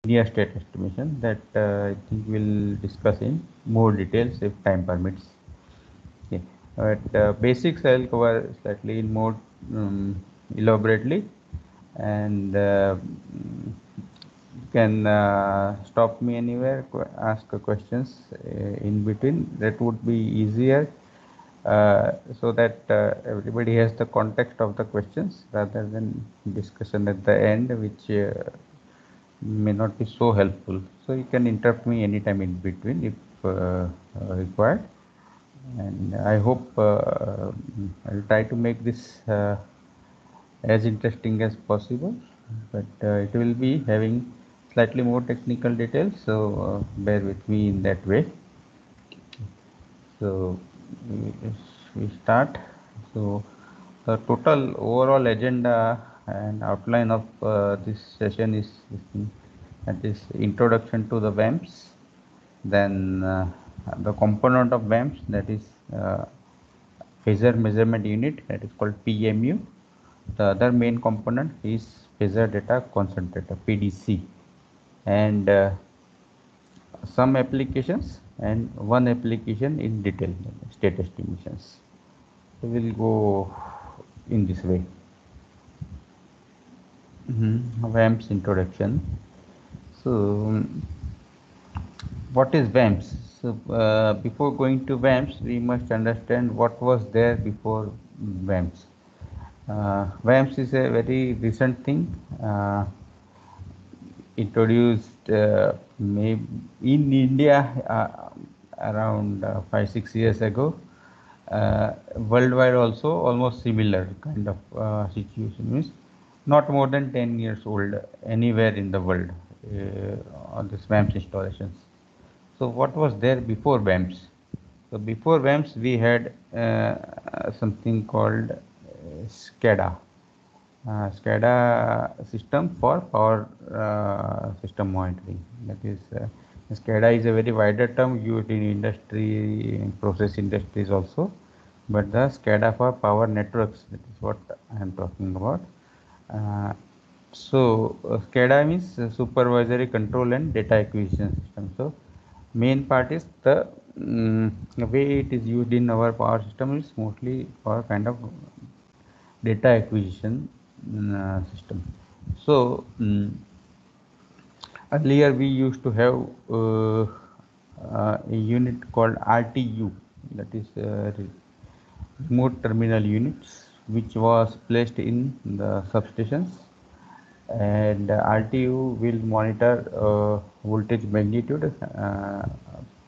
linear state estimation that I think we'll discuss in more details if time permits. Okay. But basics I'll cover slightly in more elaborately, and you can stop me anywhere, ask questions in between. That would be easier, so that everybody has the context of the questions rather than discussion at the end, which may not be so helpful. So you can interrupt me anytime in between if required. And I hope I'll try to make this as interesting as possible, but it will be having slightly more technical details, so bear with me in that way. So we start. So the total overall agenda and outline of this session is this thing, that is introduction to the VAMPs, then the component of VAMPs, that is phasor measurement unit, that is called PMU. The other main component is phasor data concentrator, PDC, and some applications and one application in detail, state estimations. So we'll go in this way. VAMPs introduction. So what is VAMPs? So before going to VAMPs, we must understand what was there before VAMPs. VAMPs is a very recent thing, introduced maybe in India around 5-6 years ago. Worldwide also almost similar kind of situation, means not more than 10 years old anywhere in the world on this VAMPs installations. So what was there before VAMPs? So before VAMPs we had something called SCADA. SCADA system for power system monitoring. That is, SCADA is a very wider term used in industry, in process industries also. But the SCADA for power networks, that is what I am talking about. SCADA means supervisory control and data acquisition system. So main part is the way it is used in our power system is mostly for kind of data acquisition system. So earlier we used to have a unit called RTU, that is remote terminal units, which was placed in the substations, and RTU will monitor voltage magnitude,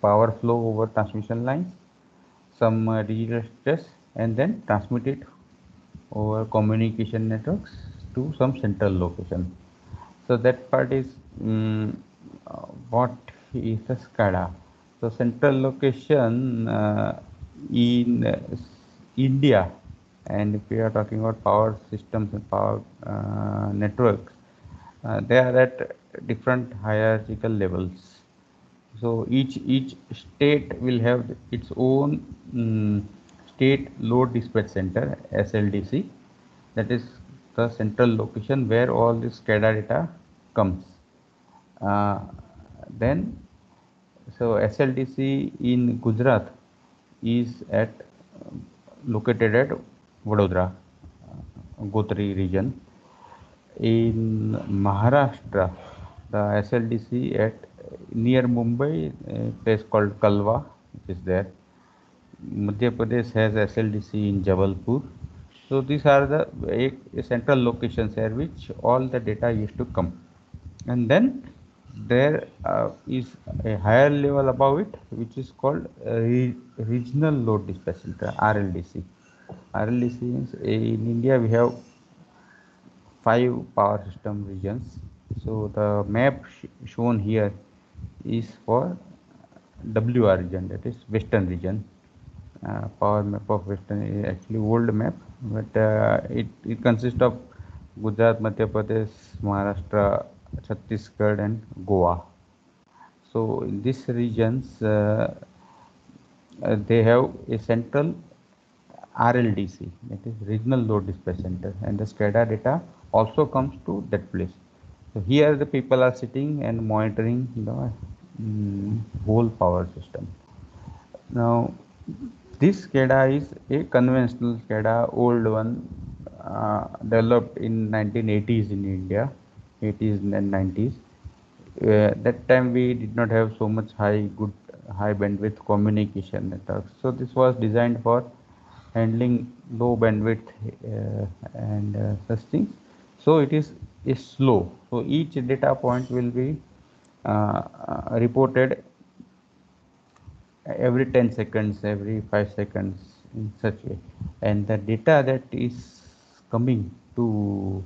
power flow over transmission lines, some digital stress, and then transmit it over communication networks to some central location. So that part is what is the SCADA. So central location in India, and if we are talking about power systems and power networks, they are at different hierarchical levels. So each state will have its own state load dispatch center, SLDC. That is the central location where all this SCADA data comes. Then, so SLDC in Gujarat is located at Vadodara, Gotri region. In Maharashtra, the SLDC at near Mumbai, a place called Kalwa, which is there. Madhya Pradesh has SLDC in Jabalpur. So these are the central locations here which all the data used to come. And then there is a higher level above it, which is called regional load dispatch center, RLDC. RLDC means in India we have 5 power system regions. So the map shown here is for WR region, that is western region. Power map of western is actually old map, but it consists of Gujarat, Madhya Pradesh, Maharashtra, Chhattisgarh and Goa. So in these regions they have a central RLDC, that is regional load dispatch center, and the SCADA data also comes to that place. So here the people are sitting and monitoring the whole power system. Now this SCADA is a conventional SCADA, old one, developed in 1980s in India, 80s and 90s. That time we did not have so much high bandwidth communication networks. So this was designed for handling low bandwidth and such things. So it is slow. So each data point will be reported every 10 seconds, every 5 seconds, in such way. And the data that is coming to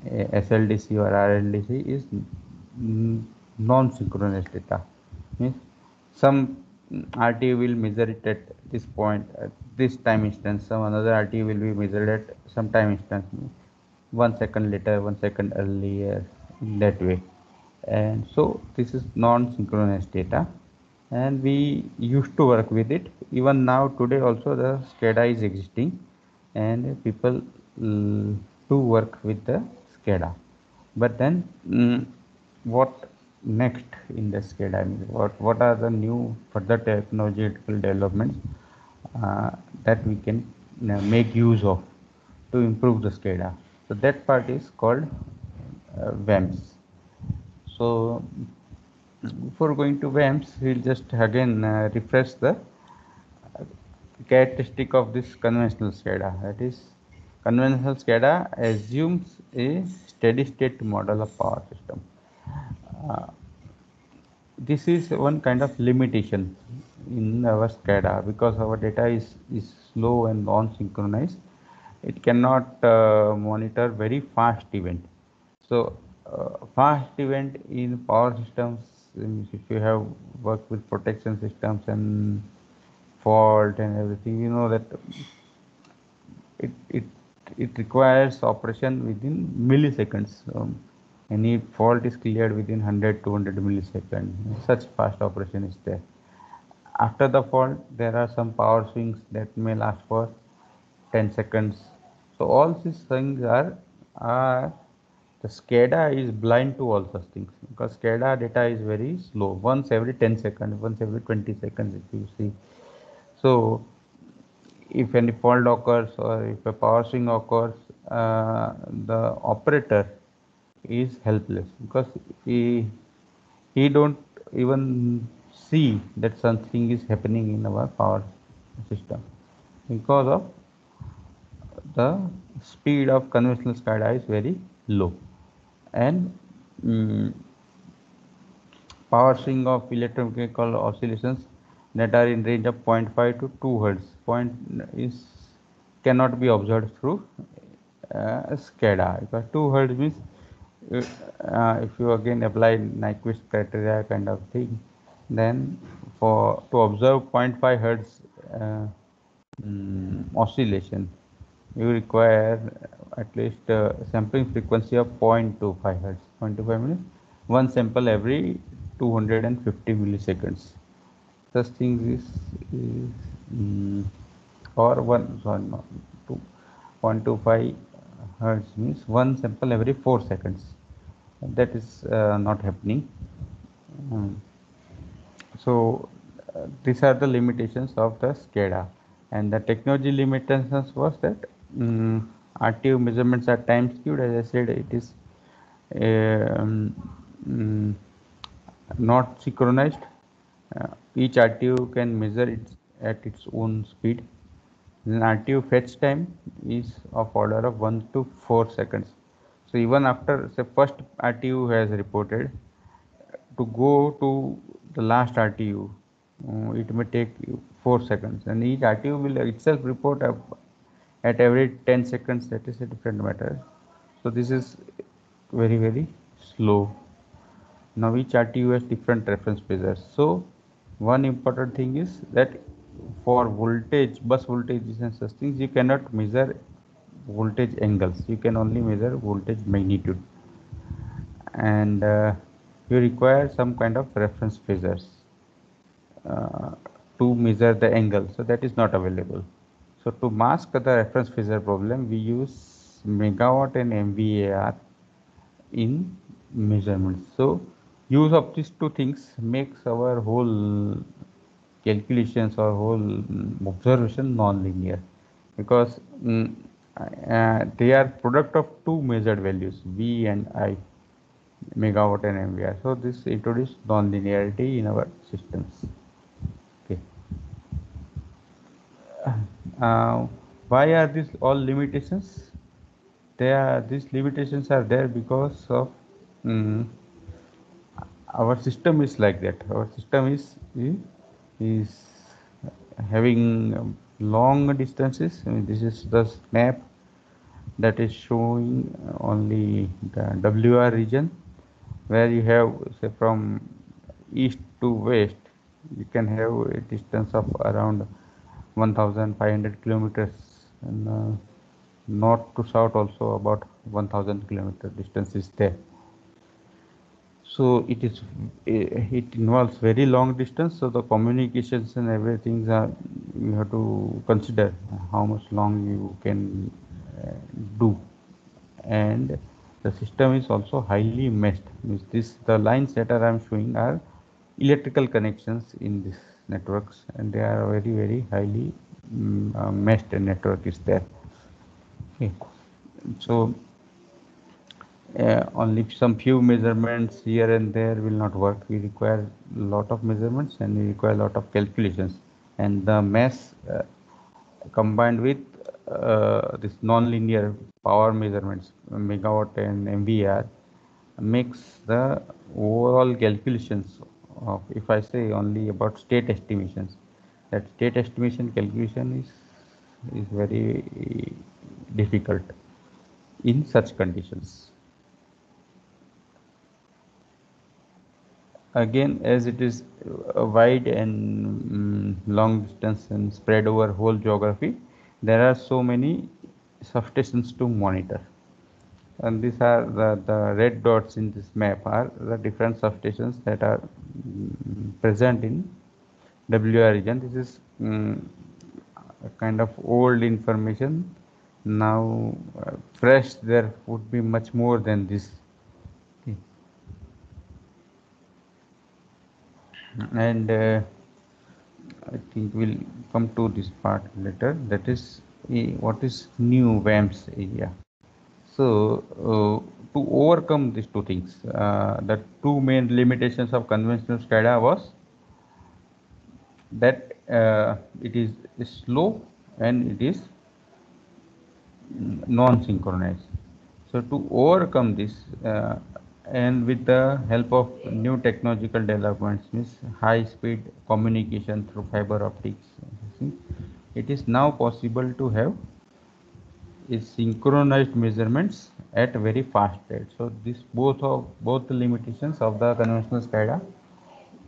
SLDC or RLDC is non-synchronous data. Means some RTU will measure it at this point, at this time instance, some another RTU will be measured at some time instance, 1 second later, 1 second earlier, in that way. And so this is non-synchronous data, and we used to work with it. Even now today also the SCADA is existing, and people do work with the SCADA. But then what next in the SCADA? What are the new further technological developments that we can make use of to improve the SCADA? So that part is called VAMS. So before going to VAMS, we'll just again refresh the characteristic of this conventional SCADA. That is, conventional SCADA assumes a steady state model of power system. This is one kind of limitation in our SCADA, because our data is slow and non-synchronized. It cannot monitor very fast event. So fast event in power systems, if you have worked with protection systems and fault and everything, you know that it requires operation within milliseconds. Any fault is cleared within 100 200 milliseconds. Such fast operation is there. After the fault, there are some power swings that may last for 10 seconds. So all these things are the SCADA is blind to all such things, because SCADA data is very slow. Once every 10 seconds, once every 20 seconds, if you see. So if any fault occurs or if a power swing occurs, the operator is helpless, because he don't even see that something is happening in our power system, because of the speed of conventional SCADA is very low. And power swing of electromechanical oscillations that are in range of 0.5 to 2 hertz cannot be observed through SCADA, because 2 hertz means if you again apply Nyquist criteria kind of thing, then to observe 0.5 hertz oscillation, you require at least sampling frequency of 0.25 hertz. 0.25 means one sample every 250 milliseconds. Such things is or one, sorry, no, 2.25 hertz means one sample every 4 seconds. That is not happening. So these are the limitations of the SCADA, and the technology limitations was that RTU measurements are time skewed. As I said, it is not synchronized. Each RTU can measure it at its own speed. Then RTU fetch time is of order of 1 to 4 seconds. So even after, say, first RTU has reported, to go to the last RTU, it may take 4 seconds, and each RTU will itself report at every 10 seconds. That is a different matter. So this is very, very slow. Now each RTU has different reference phasors. So one important thing is that for voltage, bus voltages and such things, you cannot measure voltage angles. You can only measure voltage magnitude, and you require some kind of reference phasors to measure the angle. So that is not available. So to mask the reference phasor problem, we use megawatt and MVAR in measurements. So use of these two things makes our whole calculations or whole observation non-linear, because they are product of two measured values, V and I, megawatt and MVR. So this introduced non-linearity in our systems. Okay. Why are these all limitations? These limitations are there because of um, our system is like that. Our system is having long distances. I mean, this is the map that is showing only the WR region, where you have, say, from east to west, you can have a distance of around 1500 kilometers, and north to south also about 1000 kilometer distance is there. So it involves very long distance, so the communications and everything you have to consider how much long you can do. And the system is also highly meshed. Means the lines that I'm showing are electrical connections in these networks, and they are very highly meshed network is there. Okay. So only some few measurements here and there will not work. We require a lot of measurements and we require a lot of calculations, and the mesh combined with this non-linear power measurements, megawatt and MVR, makes the overall calculations of, if I say only about state estimations, that state estimation calculation is very difficult in such conditions. Again, as it is wide and long distance and spread over whole geography, there are so many substations to monitor. And these are the red dots in this map are the different substations that are present in WR region. This is a kind of old information. Now fresh there would be much more than this. Okay. And I think we'll come to this part later. That is what is new WAMS area. So to overcome these two things, the two main limitations of conventional SCADA was that it is slow and it is non-synchronized. So to overcome this, and with the help of new technological developments, means high-speed communication through fiber optics, it is now possible to have is synchronized measurements at very fast rate. So this both the limitations of the conventional SCADA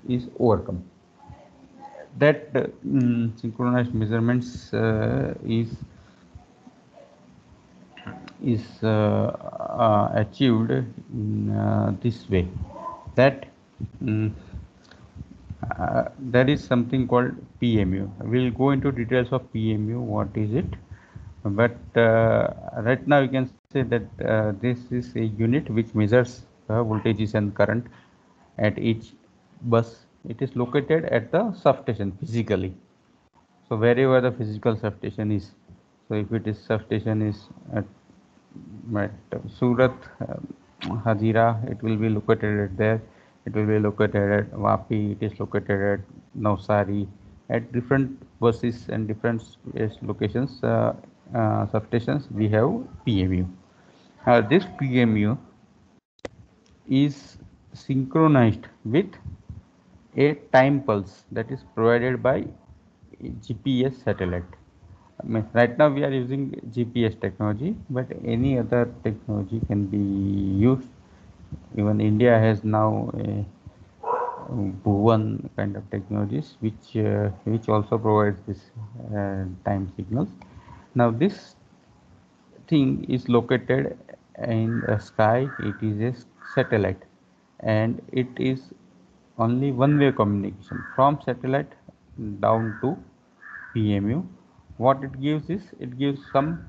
is overcome. That synchronized measurements is achieved in this way, that um, there is something called PMU. We'll go into details of PMU, what is it, but right now you can say that this is a unit which measures voltages and current at each bus. It is located at the substation physically. So wherever the physical substation is, so if it is substation is at Surat, Hazira, it will be located at there. It will be located at Vapi. It is located at Navsari. At different buses and different locations, substations, we have PMU. This PMU is synchronized with a time pulse that is provided by GPS satellite. I mean, right now we are using GPS technology, but any other technology can be used. Even India has now a Bhuvan kind of technologies, which also provides this time signals. Now this thing is located in the sky. It is a satellite, and it is only one-way communication from satellite down to PMU. What it gives is, it gives some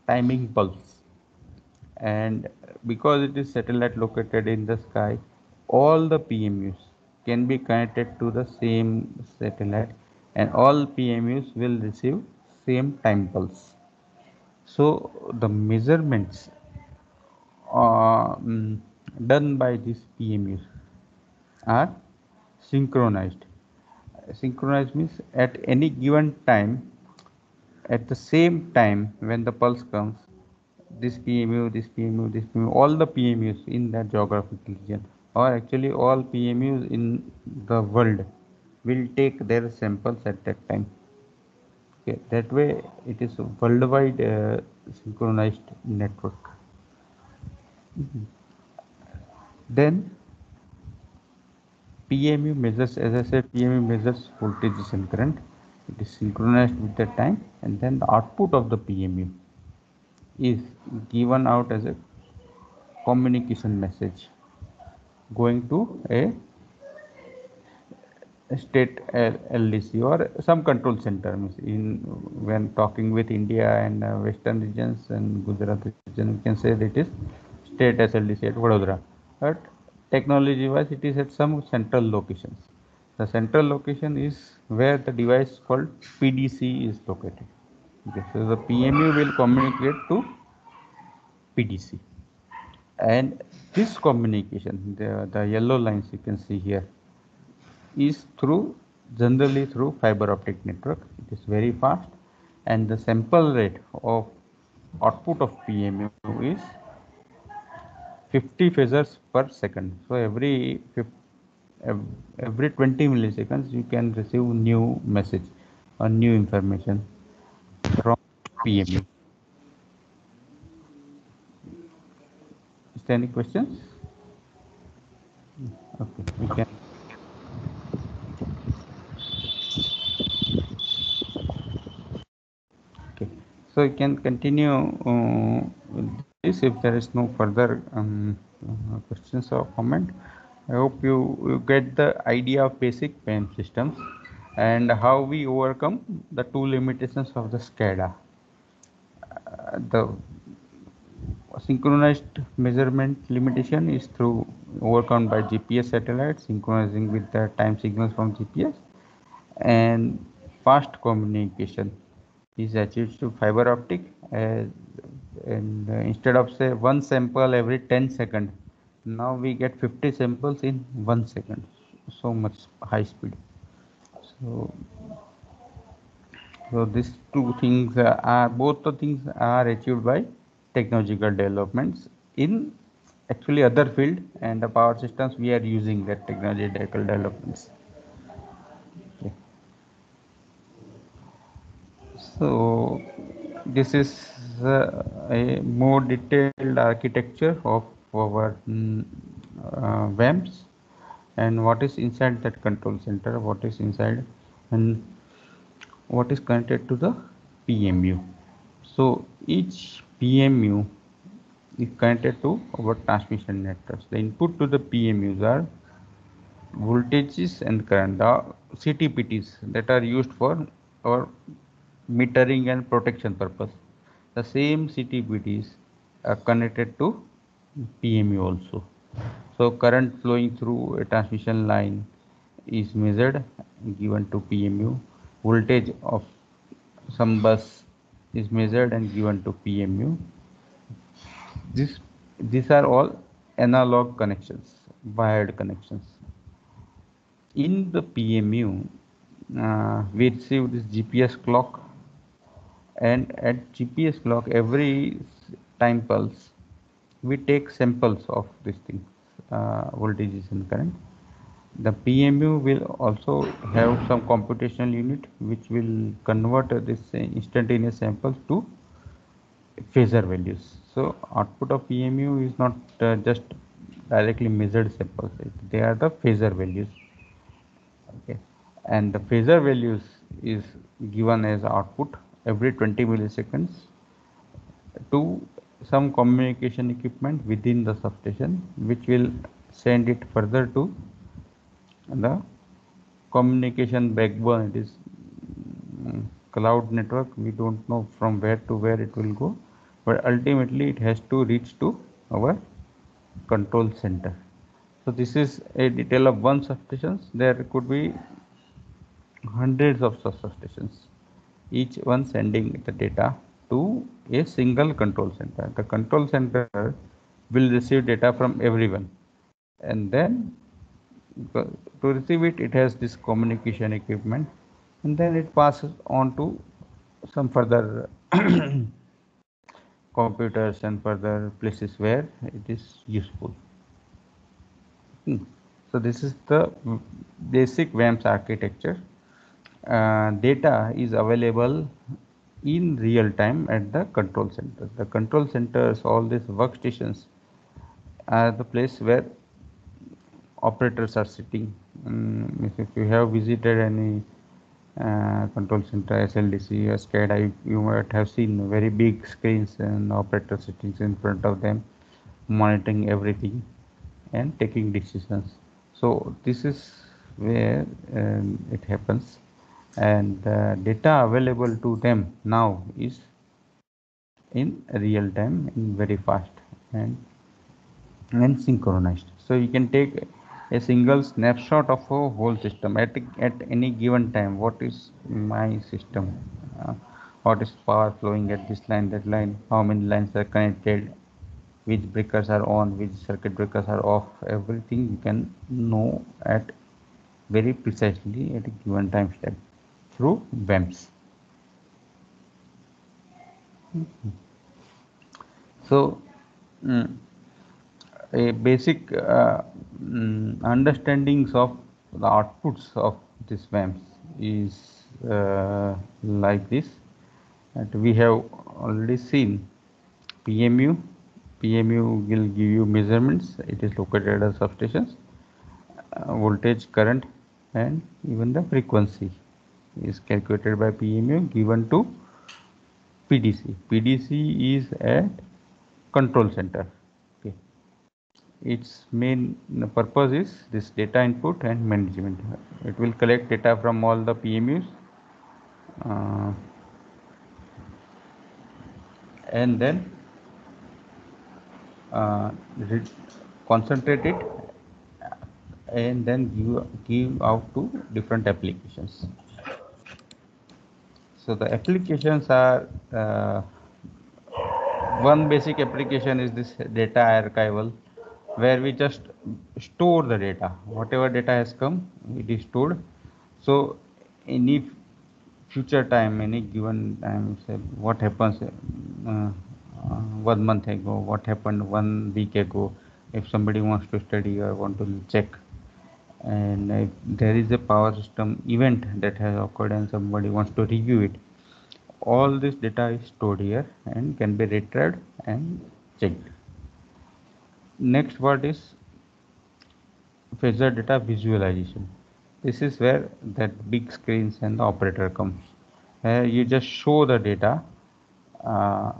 timing pulse. and because it is satellite located in the sky, all the PMUs can be connected to the same satellite, and all PMUs will receive same time pulse. So the measurements done by these PMUs are synchronized. Synchronized means at any given time, at the same time when the pulse comes, this PMU, this PMU, this PMU, all the PMUs in that geographic region, or actually all PMUs in the world, will take their samples at that time. Okay, that way it is a worldwide synchronized network. Then PMU measures, as I said, PMU measures voltages and current. It is synchronized with the time, and then the output of the PMU is given out as a communication message going to a state LDC or some control center. Means in when talking with India and western regions and Gujarat region, we can say that it is state SLDC at Vadodara. But technology wise, it is at some central locations. The central location is where the device called PDC is located. Okay, so the PMU will communicate to PDC, and this communication, the yellow lines you can see here, is through generally through fiber optic network. It is very fast, and the sample rate of output of PMU is 50 phasors per second. So every 20 milliseconds you can receive new message or new information from PMU. Is there any questions? Okay, we can. Okay, so you can continue with this if there is no further questions or comment. I hope you get the idea of basic PAM systems and how we overcome the two limitations of the SCADA. The synchronized measurement limitation is through overcome by GPS satellites synchronizing with the time signals from GPS, and fast communication is achieved through fiber optic, and instead of say one sample every 10 seconds, now we get 50 samples in 1 second. So much high speed. So these two things are, both the things are achieved by technological developments in actually other field, and the power systems we are using that technological developments. Okay. So this is a more detailed architecture of our VAMPs, and what is inside that control center, what is inside, and what is connected to the PMU. So each PMU is connected to our transmission networks. The input to the PMUs are voltages and current, the CTPTs that are used for our metering and protection purpose. The same CTPTs are connected to PMU also. So current flowing through a transmission line is measured and given to PMU. Voltage of some bus is measured and given to PMU. These are all analog connections, wired connections. In the PMU, we receive this GPS clock, and at GPS clock, every time pulse, we take samples of these things, voltages and current. The PMU will also have some computational unit which will convert this instantaneous samples to phasor values. So output of PMU is not just directly measured samples; they are the phasor values. Okay, and the phasor values is given as output every 20 milliseconds to some communication equipment within the substation, which will send it further to the communication backbone. It is cloud network. We don't know from where to where it will go. but ultimately it has to reach to our control center. So this is a detail of one substation. There could be hundreds of such substations, each one sending the data to a single control center. The control center will receive data from everyone, and then to receive it, it has this communication equipment, and then it passes on to some further computers and further places where it is useful. So this is the basic WAMPS architecture. Data is available in real time at the control center. The control centers, all these workstations, are the place where operators are sitting. If you have visited any control center, SLDC or SCADA, you might have seen very big screens and operators sitting in front of them, monitoring everything and taking decisions. So this is where it happens, and data available to them now is in real time, in very fast and synchronized. So you can take a single snapshot of a whole system at any given time. What is my system? What is power flowing at this line, that line? How many lines are connected? Which breakers are on? Which circuit breakers are off? Everything you can know at very precisely at a given time step through WAMPs. So a basic understandings of the outputs of this WAMPs is like this. And we have already seen PMU. PMU will give you measurements. It is located at substations. Voltage, current, and even the frequency is calculated by PMU given to PDC. PDC is at control center. Okay. Its main purpose is this data input and management. It will collect data from all the PMUs and then concentrate it and then give out to different applications. So the applications are one basic application is this data archival, where we just store the data. Whatever data has come, it is stored. So any future time, any given time, say what happens 1 month ago, what happened 1 week ago, if somebody wants to study or want to check, and if there is a power system event that has occurred and somebody wants to review it, all this data is stored here and can be retrieved and checked. Next word is phasor data visualization. This is where that big screens and the operator comes. You just show the data,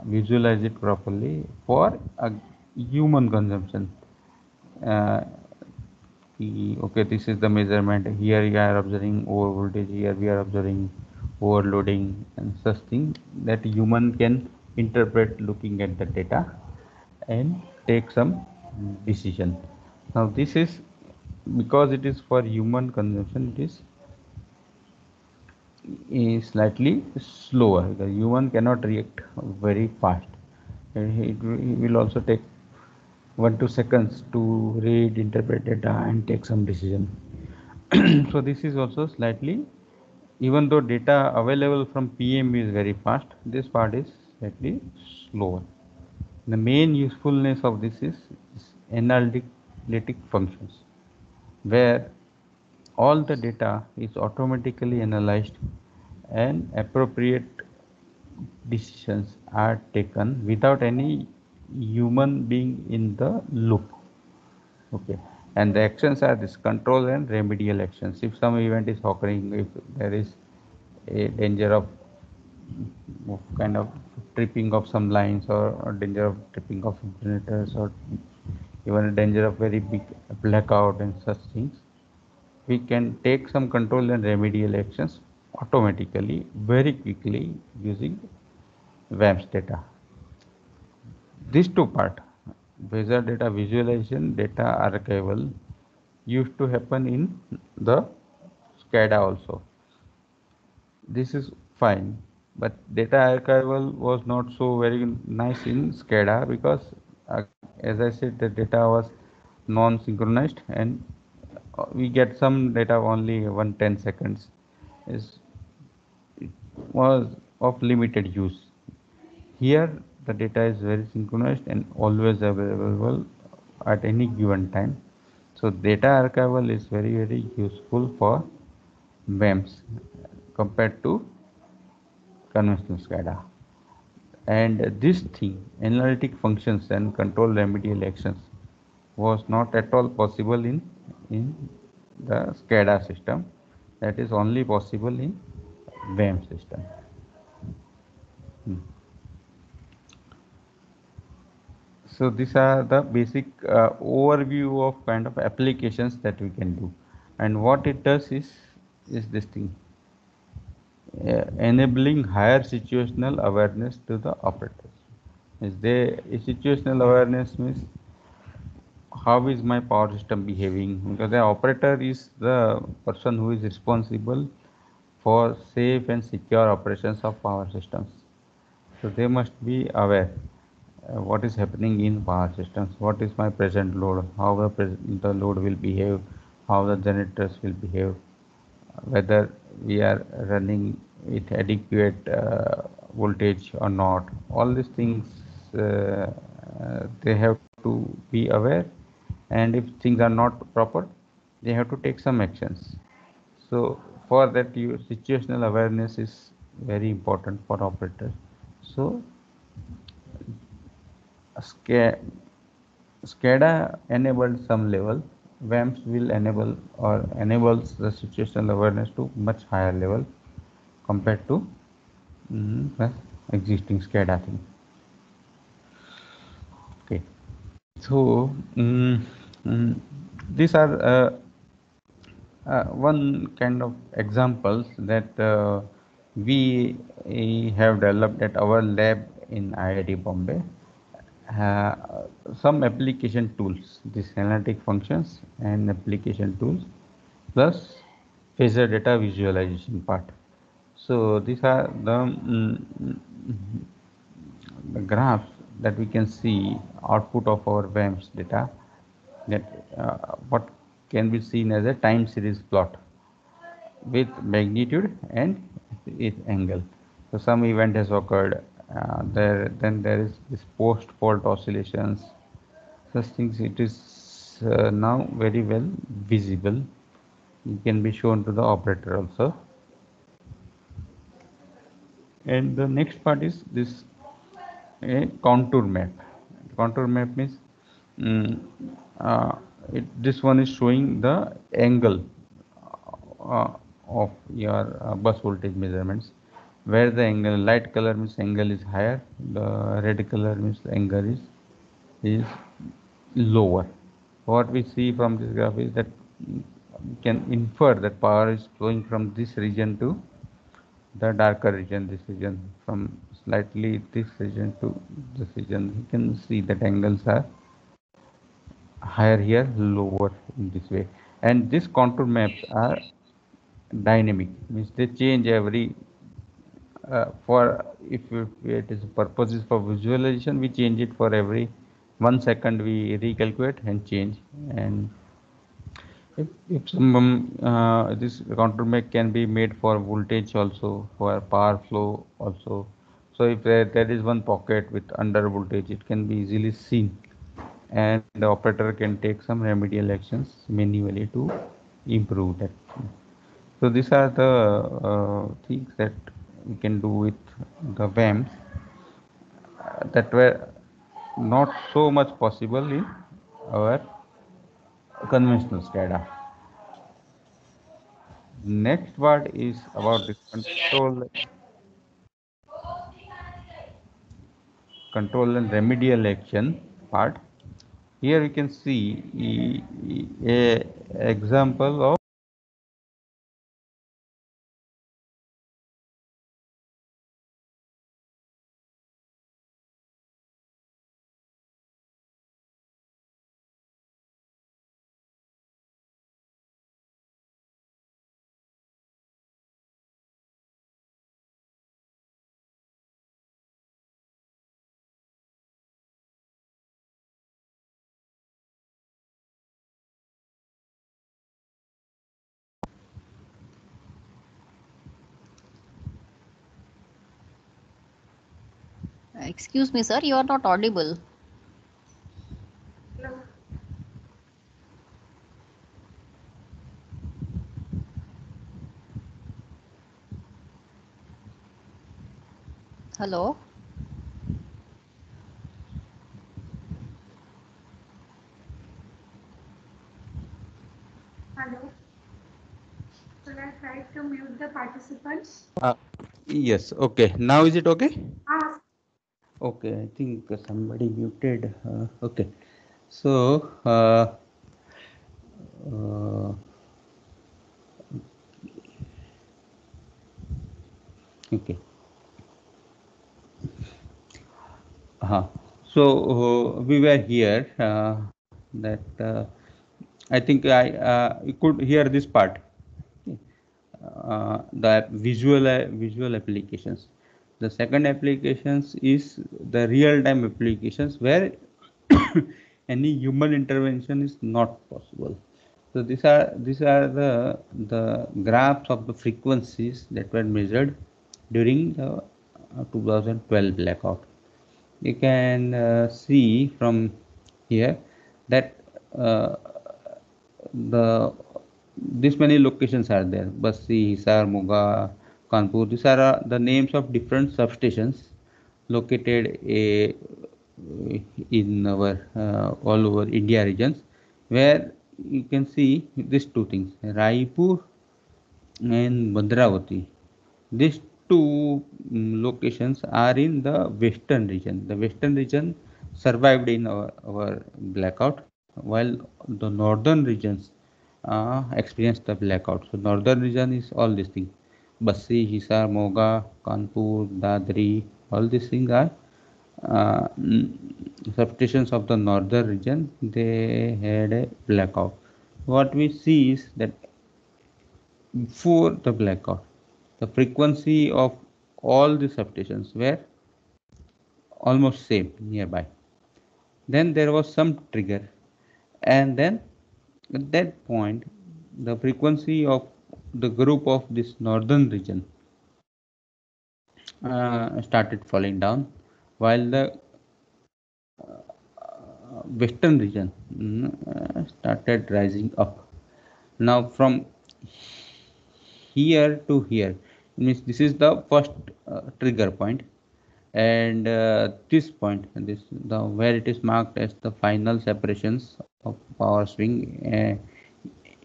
visualize it properly for a human consumption. Okay, this is the measurement. Here you are observing over voltage, here we are observing overloading and such thing that human can interpret looking at the data and take some decision. Now this is because it is for human consumption, it is slightly slower. The human cannot react very fast. It will also take 1-2 seconds to read, interpret data and take some decision. So this is also slightly, even though data available from PM is very fast, this part is slightly slower. The main usefulness of this is analytic functions, where all the data is automatically analyzed and appropriate decisions are taken without any human being in the loop. Okay, and the actions are this control and remedial actions. If some event is occurring, if there is a danger of kind of tripping of some lines, or danger of tripping of generators, or even a danger of very big blackout and such things, we can take some control and remedial actions automatically very quickly using WAMPS data. These two part, Bezier data visualization, data archival, used to happen in the SCADA also. This is fine, but data archival was not so very nice in SCADA because, as I said, the data was non-synchronized and we get some data only 110 seconds. It was of limited use. Here, the data is very synchronized and always available at any given time. So, data archival is very useful for WAMPs compared to conventional SCADA. And this thing, analytic functions and control remedial actions, was not at all possible in the SCADA system. That is only possible in WAM system. So these are the basic overview of kind of applications that we can do, and what it does is this thing, enabling higher situational awareness to the operators. Situational awareness means how is my power system behaving, because the operator is the person who is responsible for safe and secure operations of power systems. So they must be aware what is happening in power systems, what is my present load, how the load will behave, how the generators will behave, whether we are running with adequate voltage or not. All these things they have to be aware, and if things are not proper, they have to take some actions. So for that, your situational awareness is very important for operators. So SCADA enabled some level, WAMPs will enable or enables the situational awareness to much higher level compared to the existing SCADA thing. Okay, so these are one kind of examples that we have developed at our lab in IIT Bombay. Some application tools, these analytic functions and application tools, plus phasor data visualization part. So these are the graphs that we can see output of our WAMPs data, that what can be seen as a time series plot with magnitude and its angle. So some event has occurred. Then there is this post-fault oscillations. Such things, it is now very well visible. It can be shown to the operator also. And the next part is this a contour map. Contour map means this one is showing the angle of your bus voltage measurements, where the angle, light color means angle is higher, the red color means the angle is lower. What we see from this graph is that we can infer that power is flowing from this region to the darker region, this region, from slightly this region to this region. You can see that angles are higher here, lower in this way. And these contour maps are dynamic, means they change every for if it is purposes for visualization, we change it for every 1 second, we recalculate and change. And if some this contour map can be made for voltage also, for power flow also. So if there is one pocket with under voltage, it can be easily seen, and the operator can take some remedial actions manually to improve that. So these are the things that we can do with the WAMs that were not so much possible in our conventional SCADA. Next part is about the control and remedial action part. Here we can see a example of Excuse me, sir, you are not audible. Hello. Hello. Should I try to mute the participants? Yes. Okay. Now is it okay? Ah, Okay. I think somebody muted. Okay. So. Uh, okay. So we were here that I think you could hear this part. The visual applications. The second applications is the real-time applications where any human intervention is not possible. So these are the graphs of the frequencies that were measured during the 2012 blackout. You can see from here that uh, the this many locations are there: Bassi, Hisar, Moga, Kanpur. These are the names of different substations located in our all over India regions, where you can see these two things: Raipur and Bhadravati. These two locations are in the western region. The western region survived in our blackout, while the northern regions experienced the blackout. So northern region is all these things: Bassi, Hisar, Moga, Kanpur, Dadri. All these things are uh, substations of the northern region. They had a blackout. What we see is that before the blackout, the frequency of all the substations were almost same nearby. Then there was some trigger, and then at that point, the frequency of the group of this northern region started falling down, while the western region started rising up. Now from here to here, means this is the first trigger point, and this point, this the where it is marked as the final separations of power swing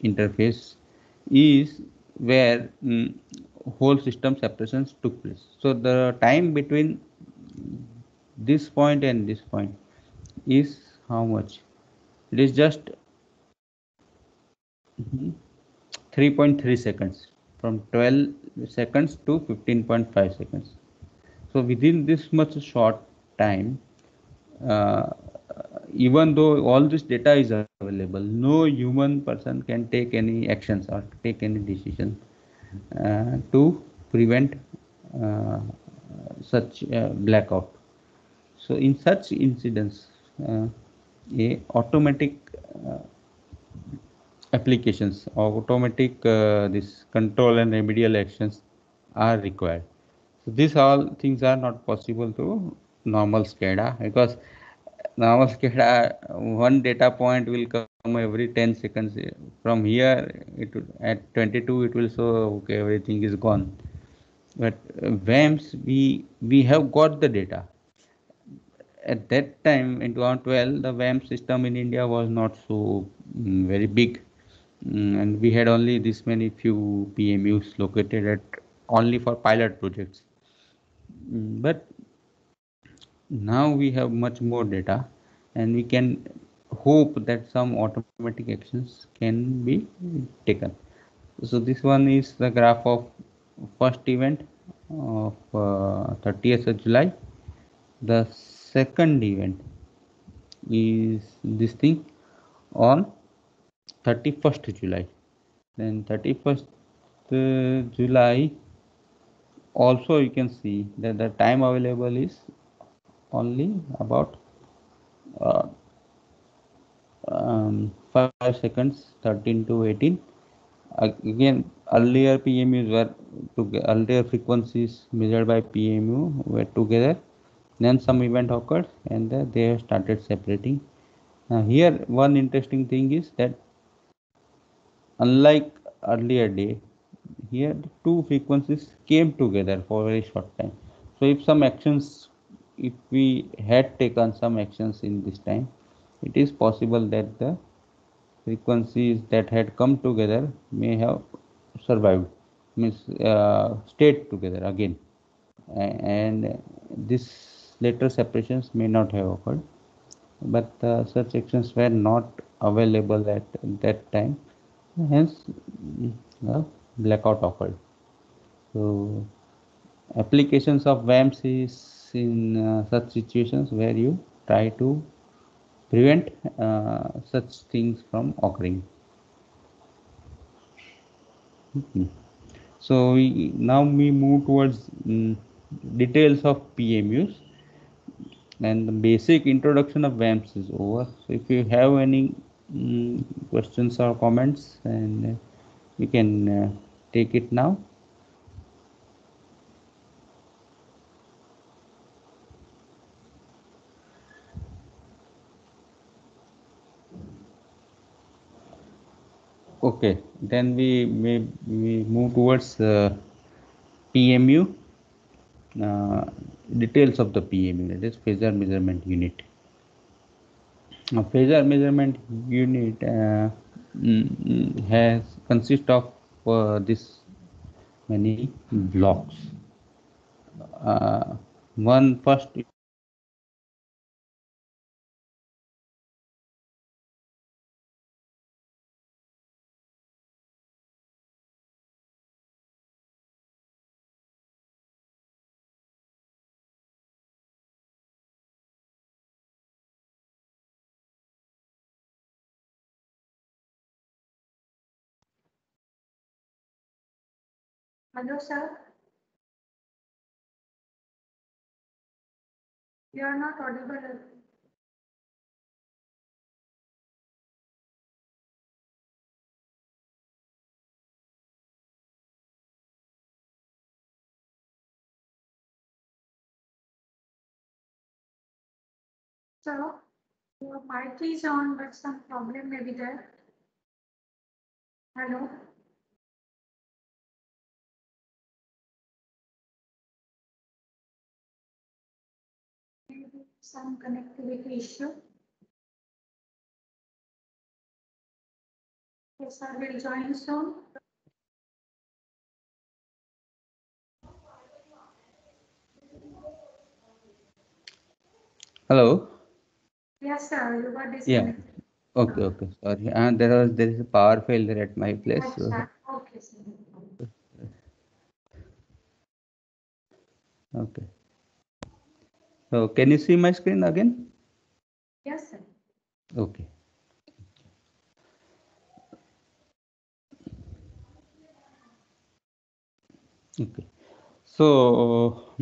interface, is where whole system separations took place. So the time between this point and this point is how much? It is just 3.3 seconds, from 12 seconds to 15.5 seconds. So within this much short time, uh, even though all this data is available, no human person can take any actions or take any decision to prevent uh, such blackout. So in such incidents, a automatic uh, applications or automatic this control and remedial actions are required. So these all things are not possible through normal SCADA, because normal SCADA one data point will come every 10 seconds. From here, at 22 it will show okay, everything is gone. But VAMS, we have got the data. At that time in 2012, the WAMP system in India was not so very big, and we had only this many few PMUs located at only for pilot projects. But now we have much more data, and we can hope that some automatic actions can be taken. So this one is the graph of first event of 30th of July. The second event is this thing on 31st July. Then 31st July, also you can see that the time available is only about uh, 5 seconds, 13 to 18. Again, earlier PMUs were earlier frequencies measured by PMU were together. Then some event occurred and they have started separating. Here one interesting thing is that unlike earlier day, here the two frequencies came together for a very short time. So if we had taken some actions in this time, it is possible that the frequencies that had come together may have survived, means stayed together again, and this later separations may not have occurred, but such actions were not available at that time, hence blackout occurred. So applications of VAMPs is in such situations where you try to prevent such things from occurring. So now we move towards details of PMUs, and the basic introduction of VAMPs is over. So if you have any questions or comments, and you can take it now. Okay, then we move towards PMU. Details of the PMU, that is phasor measurement unit. Now, phasor measurement unit consists of this many blocks. One first. Hello, sir. You are not audible. So, your mic is on, but some problem may be there. Hello. Maybe some connectivity issue. Yes, sir, will join soon. Hello. Yes, sir, you were Yeah. disconnected. Okay. Okay. Sorry. There is a power failure at my place. Yes, So, sir. Okay, sir. okay. So can you see my screen again? Yes, sir. Okay. Okay. So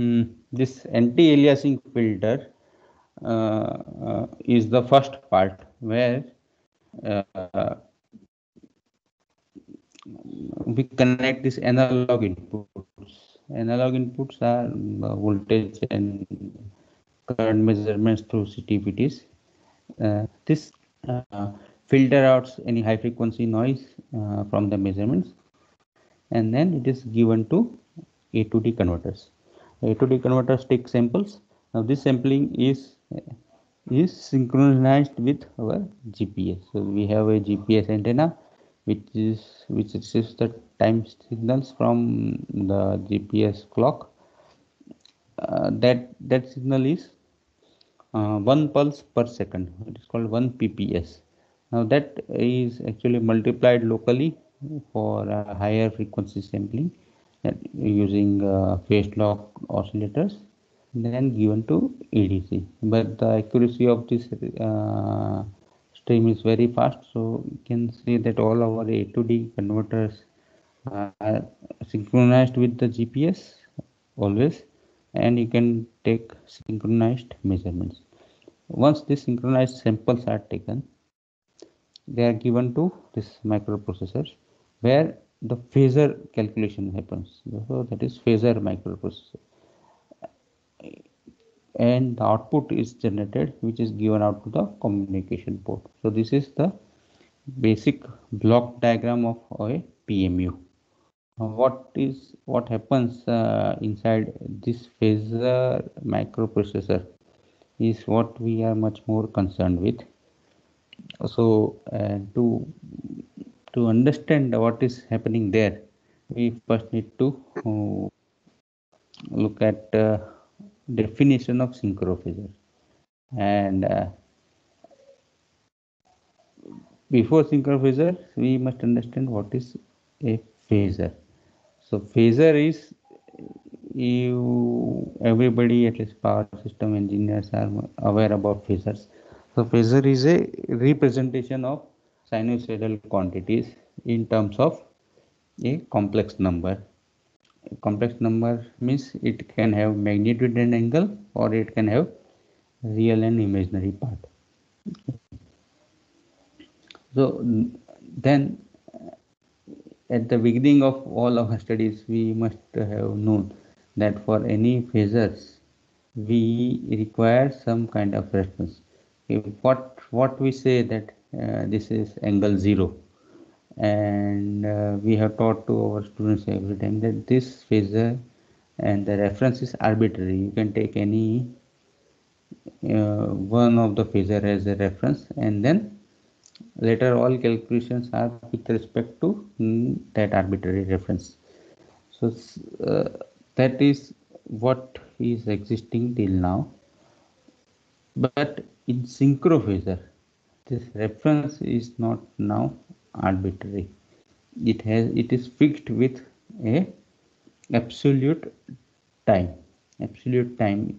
this anti-aliasing filter is the first part where uh, we connect this analog inputs. Analog inputs are voltage and current measurements through CTVTs. This filter out any high frequency noise from the measurements, and then it is given to A to D converters. A to D converters take samples. Now this sampling is synchronized with our GPS. So we have a GPS antenna which receives the time signals from the GPS clock. That signal is 1 pulse per second. It is called 1 PPS. Now that is actually multiplied locally for higher frequency sampling using phase lock oscillators, then given to ADC. But the accuracy of this stream is very fast, so you can say that all our A to D converters are synchronized with the GPS always, and you can take synchronized measurements. Once these synchronized samples are taken, they are given to this microprocessor where the phasor calculation happens. So that is phasor microprocessor. and the output is generated, which is given out to the communication port. So this is the basic block diagram of a PMU. What happens inside this phasor microprocessor is what we are much more concerned with. So to understand what is happening there, we first need to look at definition of synchrophasor. And before synchrophasor, we must understand what is a phasor. So phasor is, everybody, at least power system engineers, are aware about phasors. So phasor is a representation of sinusoidal quantities in terms of a complex number. A complex number means it can have magnitude and angle, or it can have real and imaginary part. So then at the beginning of all our studies, we must have known that for any phasors, we require some kind of reference. What we say that this is angle 0, and we have taught to our students every time that this phasor and the reference is arbitrary. You can take any one of the phasor as a reference, and then later all calculations are with respect to that arbitrary reference. So that is what is existing till now. But in synchrophasor, this reference is not now arbitrary. It is fixed with a absolute time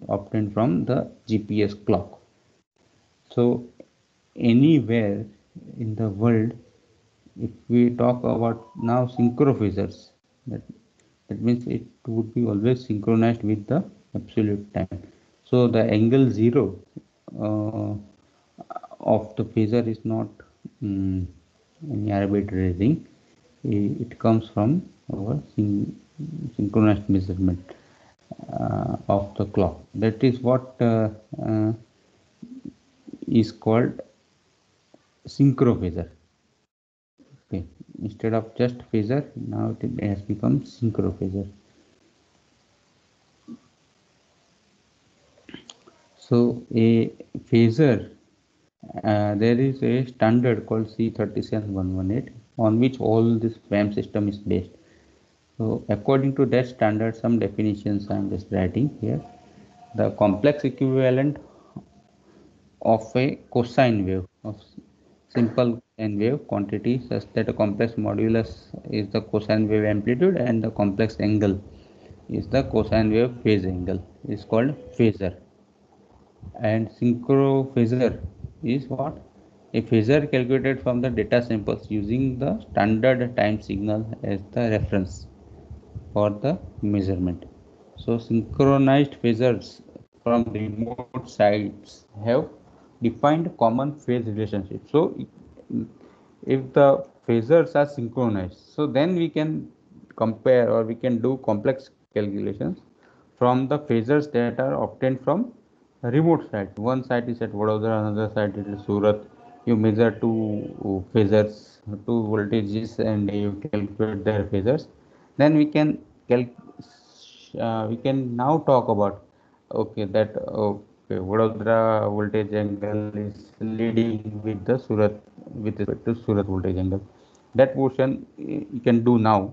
obtained from the GPS clock. So anywhere in the world, if we talk about now synchrophasors, that means it would be always synchronized with the absolute time. So the angle 0 of the phasor is not any arbitrary thing. It comes from our synchronized measurement of the clock. That is what is called synchrophasor. Okay, instead of just phasor, now it has become synchrophasor. So a phasor, there is a standard called C37118 on which all this PAM system is based. So according to that standard, some definitions I am just writing here. The complex equivalent of a cosine wave, of simple cosine wave quantity, such that a complex modulus is the cosine wave amplitude and the complex angle is the cosine wave phase angle, is called phasor. And synchrophasor is what? A phasor calculated from the data samples using the standard time signal as the reference for the measurement. So synchronized phasors from remote sites have defined common phase relationship. So if the phasors are synchronized, so then we can compare, or we can do complex calculations from the phasors that are obtained from remote site. One site is at Vadodara, another site is Surat. You measure two phasors, two voltages, and you calculate their phasors. Then we can now talk about, okay, that okay, Vadodara voltage angle is leading with the Surat, with respect to Surat voltage angle. That portion you can do now.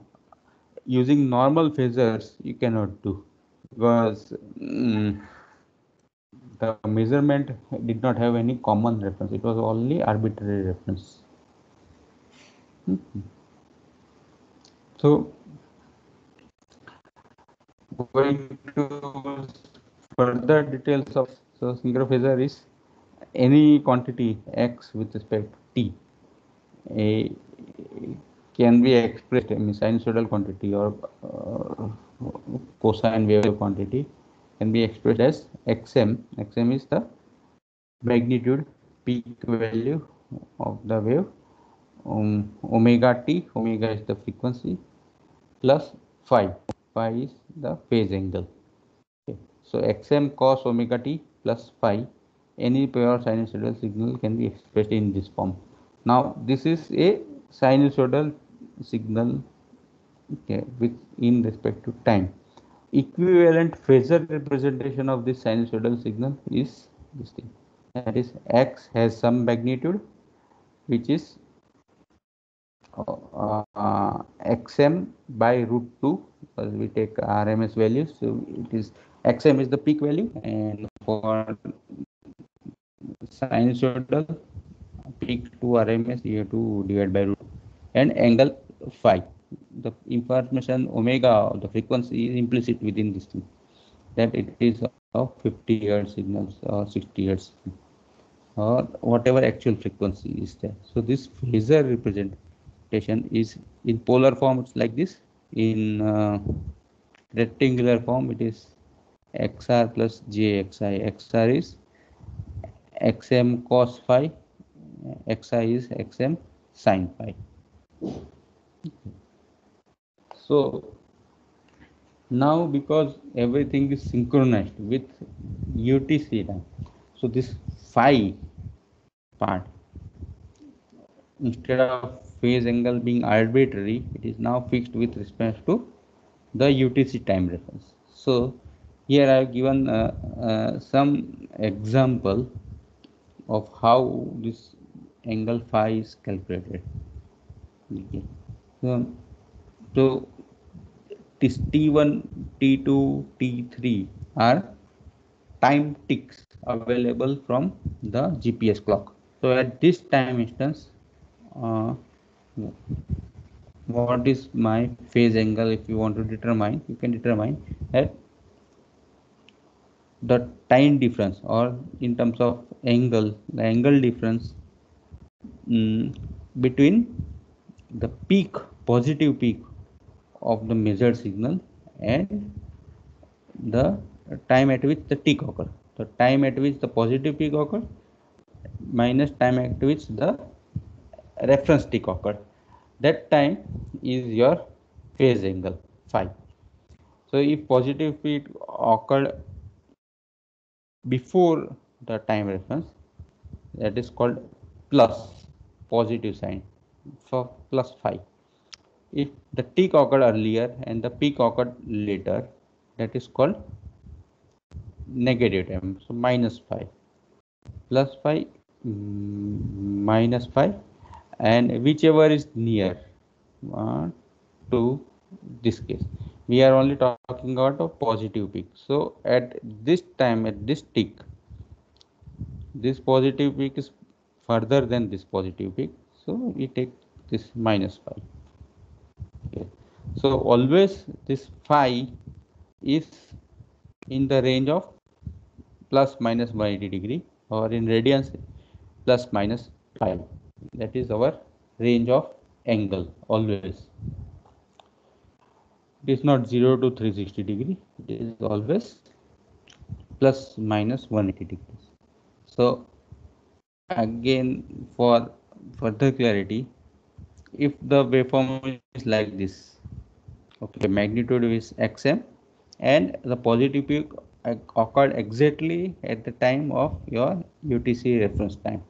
Using normal phasors you cannot do, because the measurement did not have any common reference. It was only arbitrary reference. So going to further details of, so synchrophasor is any quantity x with respect to t can be expressed in sinusoidal quantity or cosine wave quantity can be expressed as xm. Xm is the magnitude peak value of the wave, omega t, omega is the frequency, plus phi, phi is the phase angle. Okay. So xm cos omega t plus phi, any pure sinusoidal signal can be expressed in this form. Now this is a sinusoidal signal, okay, with in respect to time. Equivalent phasor representation of this sinusoidal signal is this thing, that is x has some magnitude which is xm by root 2, because we take RMS values, so it is xm is the peak value, and for sinusoidal peak to RMS you have to divide by root, and angle phi. The information omega, the frequency is implicit within this thing, that it is of 50 Hz signals or 60 Hz or whatever actual frequency is there. So this phasor representation is in polar form, it's like this. In rectangular form, it is xr plus jxi. Xr is xm cos phi, xi is xm sin phi. So now, because everything is synchronized with UTC time, so this phi part, instead of phase angle being arbitrary, it is now fixed with respect to the UTC time reference. So here I have given some example of how this angle phi is calculated. Okay. So this T1, T2, T3 are time ticks available from the GPS clock. So at this time instance, uh, what is my phase angle? If you want to determine, you can determine that the time difference, or in terms of angle, the angle difference between the peak, positive peak of the measured signal and the time at which the tick occur. The time at which the positive peak occur minus time at which the reference tick occur. That time is your phase angle phi. So if positive peak occurred before the time reference, that is called plus, positive sign for plus phi. If the tick occurred earlier and the peak occurred later, that is called negative time, so minus phi. Plus phi, minus phi, and whichever is near to this case. We are only talking about a positive peak. So at this time, at this tick, this positive peak is further than this positive peak, so we take this minus phi. Okay. So always this phi is in the range of plus minus 180 degree, or in radians plus minus pi. That is our range of angle always. It is not 0 to 360 degree, it is always plus minus 180 degrees. So again, for further clarity, if the waveform is like this, okay, magnitude is xm, and the positive peak occurred exactly at the time of your UTC reference time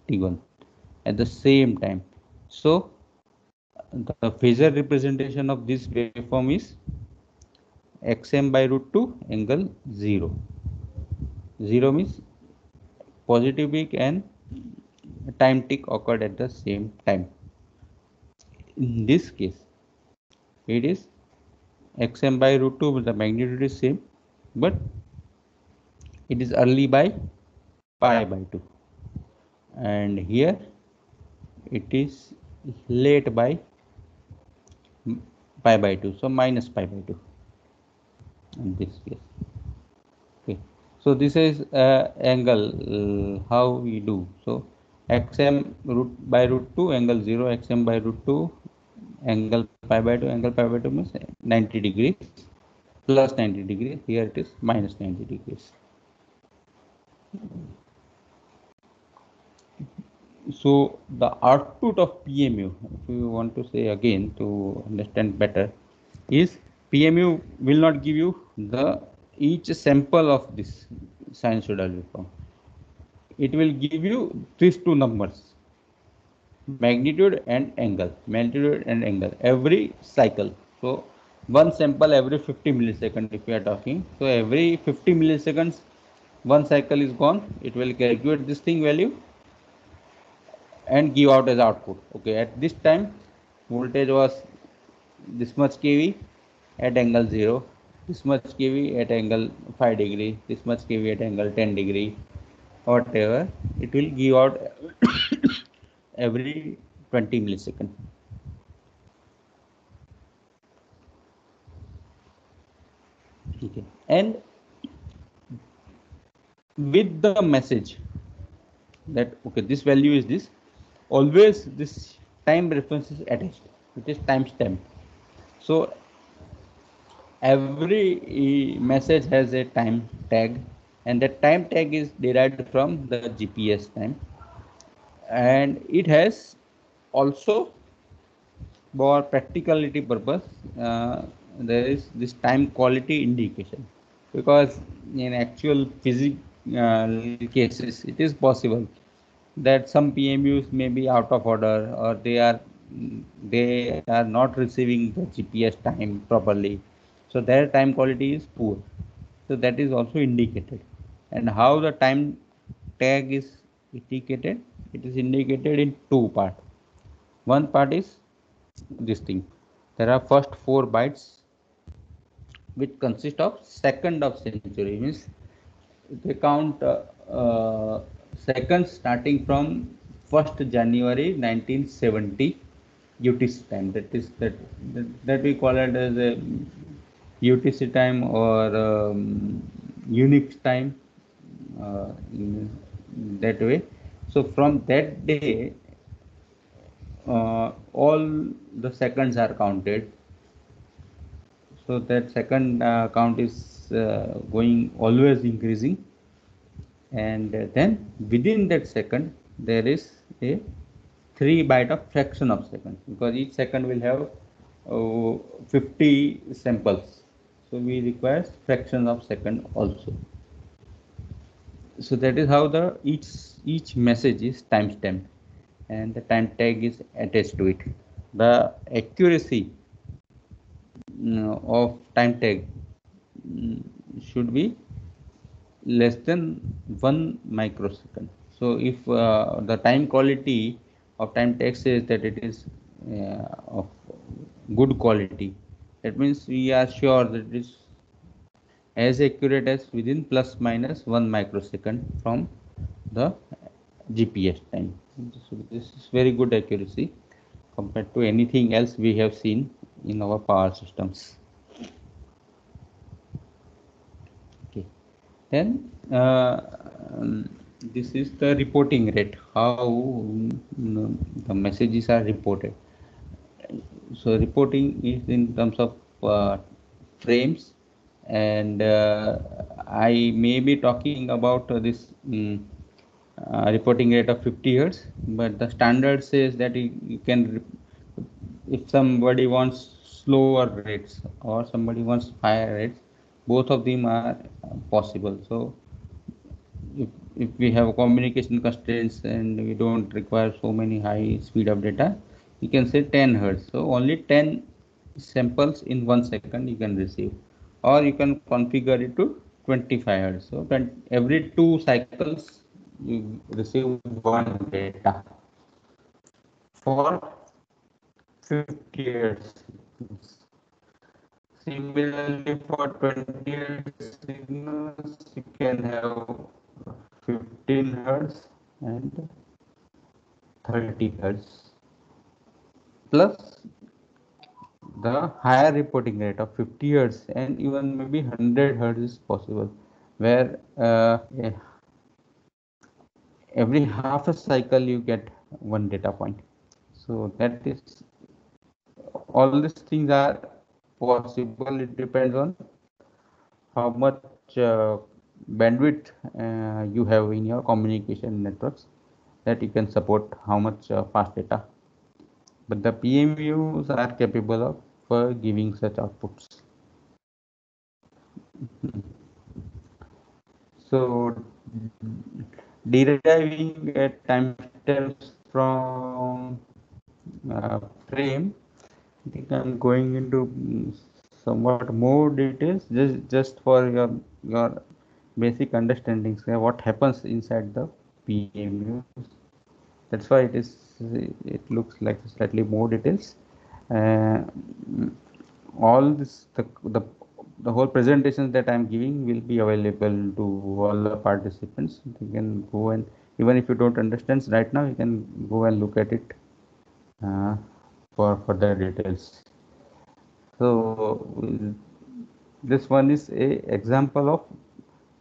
T1 at the same time. So the phasor representation of this waveform is xm by root 2 angle 0. 0 means positive peak and time tick occurred at the same time. In this case, it is xm by root 2, the magnitude is same, but it is early by pi by 2, and here it is late by pi by 2, so minus pi by 2 in this case. Okay, so this is angle, how we do. So xm root by root 2 angle 0, xm by root 2 angle pi by 2, angle pi by 2 means 90 degrees plus 90 degrees, here it is minus 90 degrees. So the output of PMU, if you want to say again to understand better, is PMU will not give you the each sample of this sinusoidal waveform, it will give you these two numbers, magnitude and angle every cycle. So one sample every 50 milliseconds if we are talking. So every 50 milliseconds one cycle is gone, it will calculate this thing value and give out as output. Okay, at this time voltage was this much kV at angle 0, this much kV at angle 5 degree, this much kV at angle 10 degree, whatever, it will give out every 20 milliseconds. Okay, and with the message that okay, this value is this, always this time reference is attached, it is timestamp. So every message has a time tag, and that time tag is derived from the GPS time, and it has also, for practicality purpose, there is this time quality indication, because in actual physics cases it is possible that some PMUs may be out of order, or they are not receiving the GPS time properly, so their time quality is poor. So that is also indicated. And how the time tag is indicated? It is indicated in two parts. One part is this thing. There are first 4 bytes which consist of second of century, means they count seconds starting from 1st January 1970 UTC time. That we call it as a UTC time, or Unix time, in that way. So from that day, all the seconds are counted. So that second count is going always increasing, and then within that second there is a 3 byte of fraction of second, because each second will have 50 samples, so we require fraction of second also. So that is how the each message is time stamped, and the time tag is attached to it. The accuracy of time tag should be less than 1 microsecond. So if the time quality of time tag says that it is of good quality, that means we are sure that it is as accurate as within plus minus 1 microsecond from the GPS time. So this is very good accuracy compared to anything else we have seen in our power systems. Okay, then this is the reporting rate, how the messages are reported. So reporting is in terms of frames, and I may be talking about this reporting rate of 50 Hz, but the standard says that you can, if somebody wants slower rates or somebody wants higher rates, both of them are possible. So if we have communication constraints and we don't require so many high speed of data, you can say 10 Hz. So only 10 samples in 1 second you can receive, or you can configure it to 25 Hz. So every 2 cycles you receive one data for 50 Hz. Similarly, for 20 Hz signals, you can have 15 Hz and 30 Hz, plus the higher reporting rate of 50 Hz, and even maybe 100 Hz is possible, where every half a cycle you get one data point. So that is, all these things are possible. It depends on how much bandwidth you have in your communication networks, that you can support how much fast data. But the PMUs are capable of giving such outputs. So deriving at timestamps from frame, I think I'm going into somewhat more details just for your basic understanding. So what happens inside the PMU? That's why it looks like slightly more details. Uh, all this the whole presentation that I'm giving will be available to all the participants. You can go and even if you don't understand right now, you can go and look at it for further details. So this one is a example of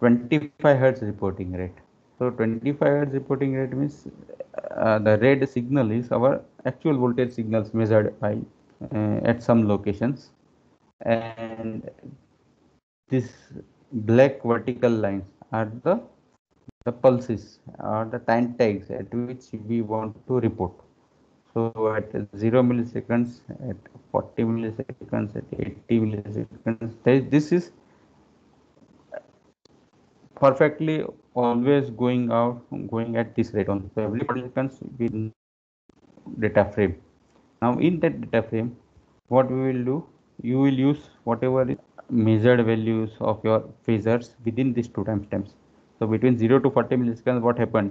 25 hertz reporting rate. So 25 hertz reporting rate means the red signal is our actual voltage signals measured by at some locations, and this black vertical lines are the pulses or the time tags at which we want to report. So at 0 milliseconds, at 40 milliseconds, at 80 milliseconds, this is perfectly always going at this rate only. So every 40 seconds we data frame. Now in that data frame, what we will do, you will use whatever is measured values of your phasors within these two timestamps. So between 0 to 40 milliseconds, what happened?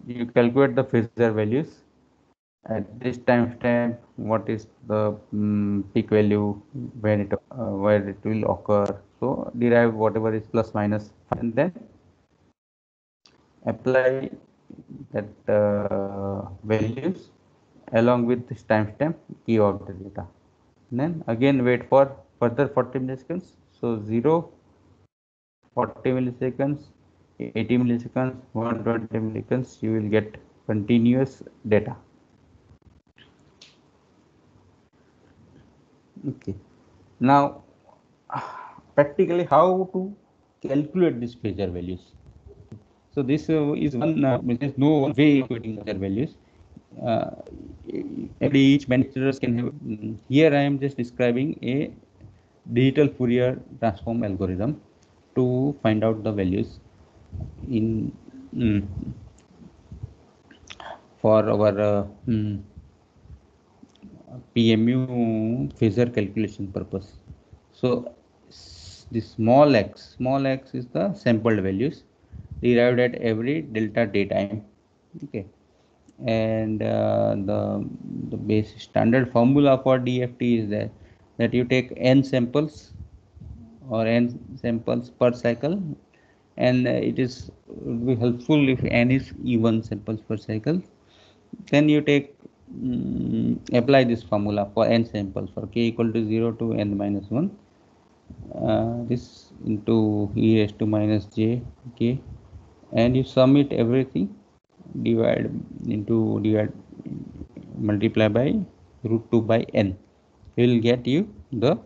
You calculate the phasor values at this timestamp. What is the peak value when where it will occur? So derive whatever is plus minus, and then apply that values along with this timestamp key of the data. And then again wait for further 40 milliseconds. So 0, 40 milliseconds, 80 milliseconds, 120 milliseconds, you will get continuous data. Okay. Now, practically how to calculate these phasor values. So this is one, there's no one way of calculating phasor values. Uh, each manufacturers can have. Here I am just describing a digital Fourier transform algorithm to find out the values in for our PMU phasor calculation purpose. So this small x is the sampled values derived at every delta day time. Okay, and the base standard formula for DFT is that you take n samples or n samples per cycle, and it would be helpful if n is even samples per cycle. Then you take apply this formula for n samples for k equal to 0 to n minus 1, this into e raised to minus j k, and you sum it everything, divide multiply by root 2 by n. It will get you the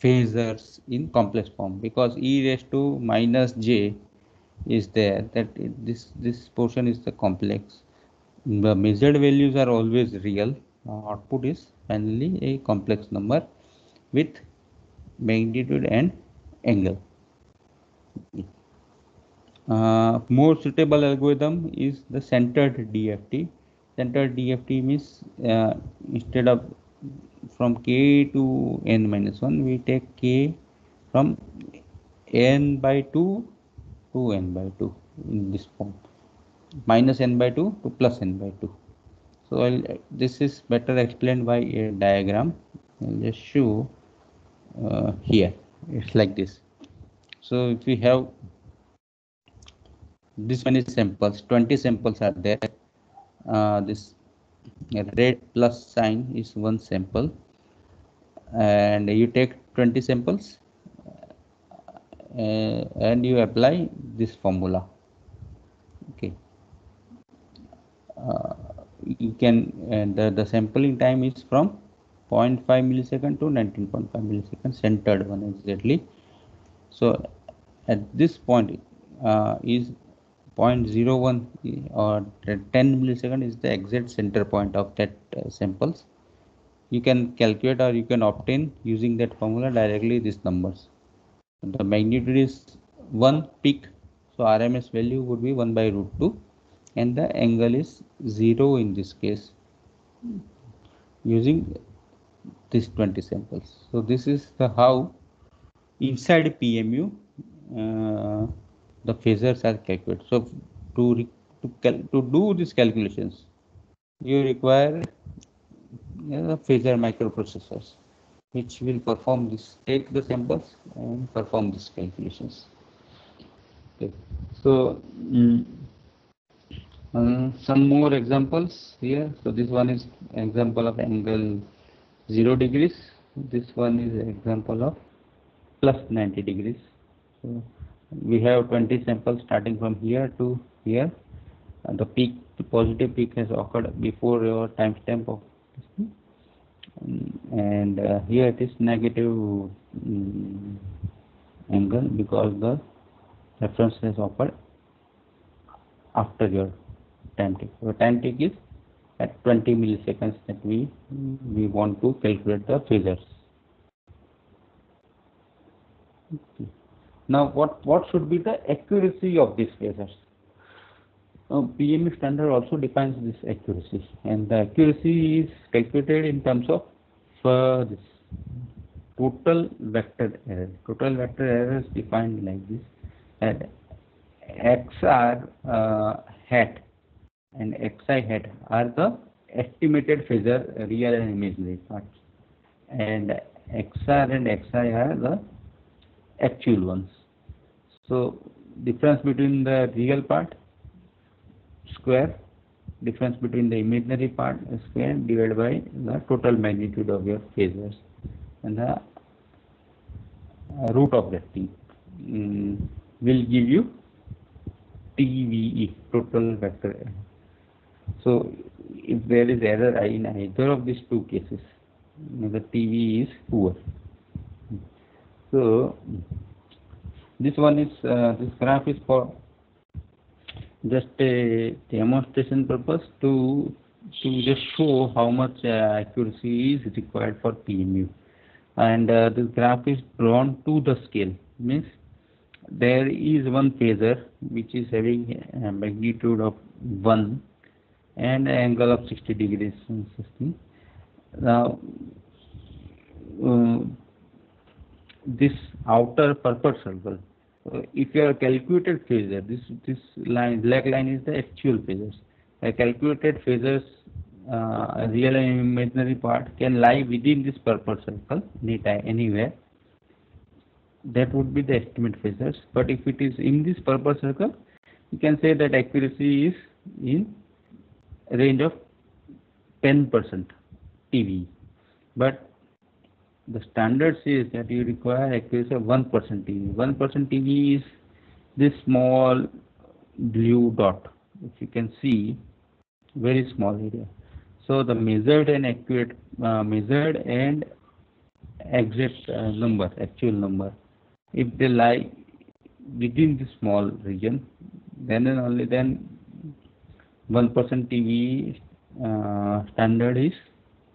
phasors in complex form, because e raised to minus j is there, that this portion is the complex. The measured values are always real. Output is finally a complex number with magnitude and angle. More suitable algorithm is the centered DFT. Centered DFT means instead of from k to n minus 1, we take k from n by 2 to n by 2 in this form, minus n by 2 to plus n by 2. So this is better explained by a diagram. I'll just show here. It's like this. So if we have this many samples, 20 samples are there. This red plus sign is one sample, and you take 20 samples and you apply this formula. Okay, you can, and the sampling time is from 0.5 millisecond to 19.5 milliseconds, centered one exactly. So at this point is 0.01 or 10 millisecond is the exact center point of that samples. You can calculate or you can obtain using that formula directly these numbers. The magnitude is 1 peak, so RMS value would be 1 by root 2, and the angle is 0 in this case using this 20 samples. So this is the how inside PMU the phasors are calculated. So to do these calculations, you require phasor microprocessors, which will perform this, take the samples and perform these calculations. Okay. So some more examples here. So this one is example of angle 0 degrees. This one is example of plus 90 degrees. So we have 20 samples starting from here to here. The peak, the positive peak has occurred before your timestamp of this thing. And here it is negative angle because the reference has occurred after your time tick. So time tick is at 20 milliseconds that we want to calculate the phasors. Okay. Now what should be the accuracy of these phasors? PMU standard also defines this accuracy, and the accuracy is calculated in terms of this total vector error. Total vector error is defined like this, that XR hat and XI hat are the estimated phasor, real and imaginary parts, and XR and XI are the actual ones. So difference between the real part square, difference between the imaginary part square divided by the total magnitude of your phasors, and the root of that thing will give you TVE, total vector error. So if there is error in either of these two cases, the TVE is poor. So this one is this graph is for just a demonstration purpose to just show how much accuracy is required for PMU, and this graph is drawn to the scale. Means there is one phasor which is having a magnitude of 1 and an angle of 60 degrees. Now this outer purple circle, if your calculated phasor, this line, black line is the actual phasors. A calculated phasors, real and imaginary part can lie within this purple circle anytime, anywhere. That would be the estimate phasors. But if it is in this purple circle, you can say that accuracy is in range of 10% TVE. But the standard says that you require accuracy of 1% TVE. 1% TVE is this small blue dot, which you can see, very small area. So the measured and accurate, measured and exact number, actual number, if they lie within this small region, then and only then 1% TVE standard is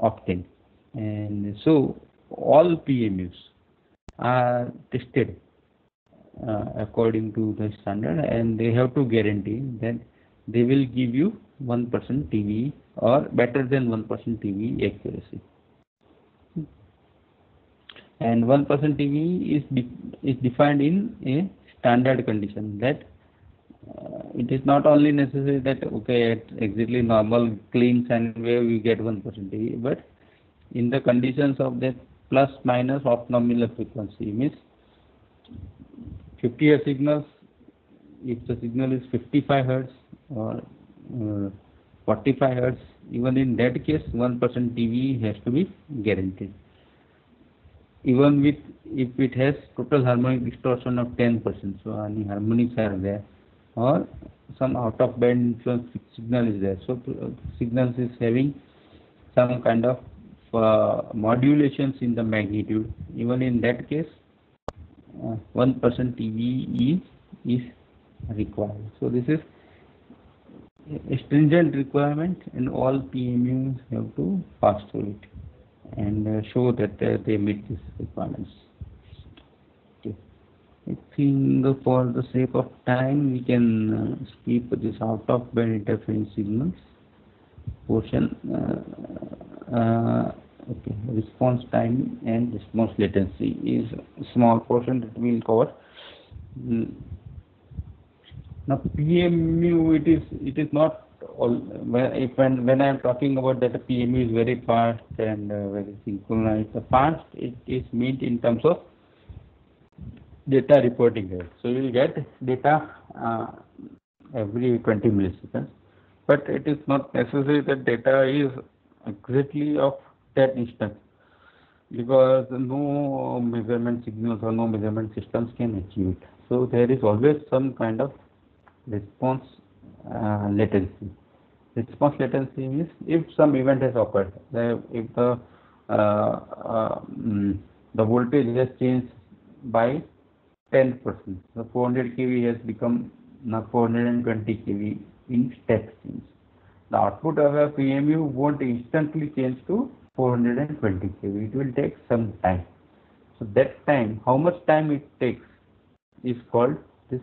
obtained. And so all PMUs are tested according to the standard, and they have to guarantee that they will give you 1% TVE or better than 1% TVE accuracy. And 1% TVE is defined in a standard condition, that it is not only necessary that okay, at exactly normal clean sine wave you get 1% TVE, but in the conditions of that plus minus of nominal frequency, means 50 Hz signals, if the signal is 55 Hz or 45 Hz, even in that case 1% TVE has to be guaranteed. Even with if it has total harmonic distortion of 10%, so any harmonics are there, or some out of band influence signal is there, so signals is having some kind of modulations in the magnitude, even in that case 1% TVE is required. So this is a stringent requirement, and all PMUs have to pass through it and show that they meet these requirements. Okay. I think for the sake of time, we can skip this out of band interference signals portion. Okay, response time and response latency is a small portion that we'll cover. Mm, Now PMU, it is not all. When I am talking about that, the PMU is very fast and very synchronized. The fast it is meant in terms of data reporting rate. So you will get data every 20 milliseconds, but it is not necessary that data is exactly of that instant, because no measurement signals or no measurement systems can achieve it. So there is always some kind of response latency. Response latency means if some event has occurred, if the voltage has changed by 10%, the 400 kV has become now 420 kV in step change. The output of a PMU won't instantly change to 420 kV. It will take some time. So that time, how much time it takes is called this,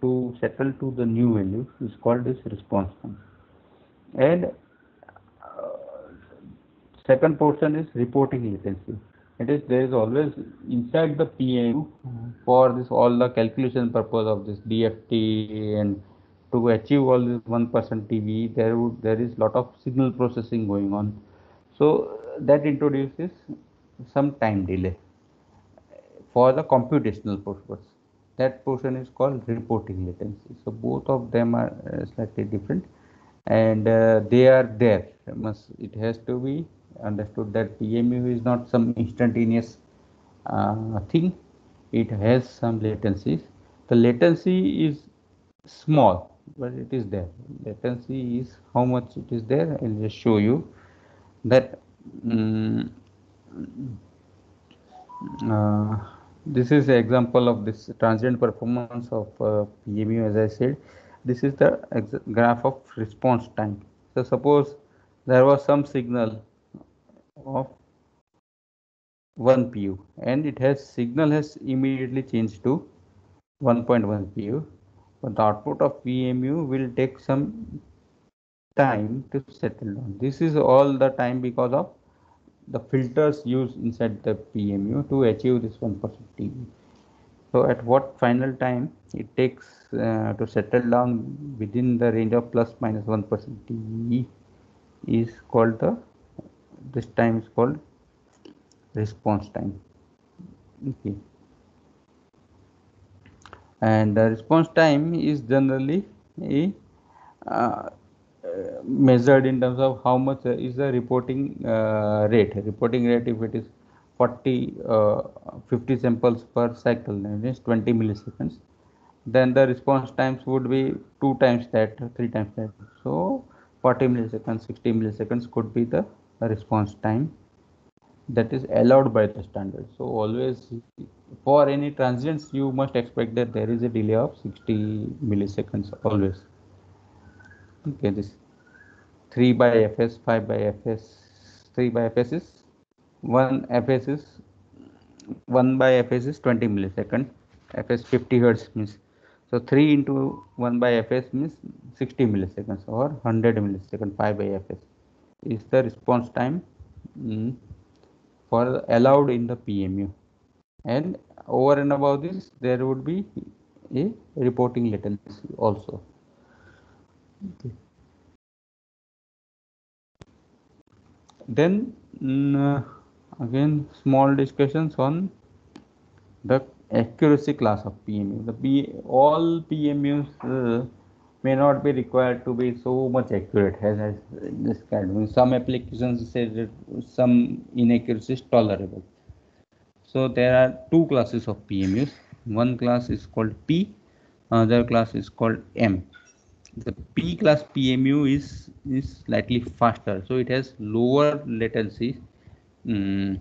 to settle to the new value is called this response time. And second portion is reporting latency. It is there is always inside the PMU for this all the calculation purpose of this DFT, and to achieve all this 1% TV, there is lot of signal processing going on. So that introduces some time delay for the computational purpose. That portion is called reporting latency. So both of them are slightly different, and they are there. It has to be understood that PMU is not some instantaneous thing. It has some latencies. The latency is small, but it is there. Latency is how much it is there. I'll just show you that. Um, this is an example of this transient performance of PMU. As I said, this is the graph of response time. So suppose there was some signal of 1 pu and signal has immediately changed to 1.1 pu, but the output of PMU will take some time to settle down. This is all the time because of the filters used inside the PMU to achieve this 1% TV. So at what final time it takes to settle down within the range of plus minus 1% TE is called this time is called response time. Okay. And the response time is generally uh, measured in terms of how much is the reporting rate. Reporting rate, if it is 50 samples per cycle, that is 20 milliseconds, then the response times would be 2 times that, 3 times that. So 40 milliseconds, 60 milliseconds could be the response time that is allowed by the standard. So always for any transients you must expect that there is a delay of 60 milliseconds always. Okay, this 3 by fs, 5 by fs, 3 by fs is 1 fs is 1 by fs is 20 millisecond, fs 50 hertz means, so 3 into 1 by fs means 60 milliseconds or 100 milliseconds. 5 by fs is the response time for allowed in the PMU, and over and above this there would be a reporting latency also. Okay. Then again small discussions on the accuracy class of PMU. All PMUs may not be required to be so much accurate as this kind. Some applications say that some inaccuracy is tolerable. So there are two classes of PMUs. One class is called P, another class is called M. The P class PMU is slightly faster, so it has lower latency and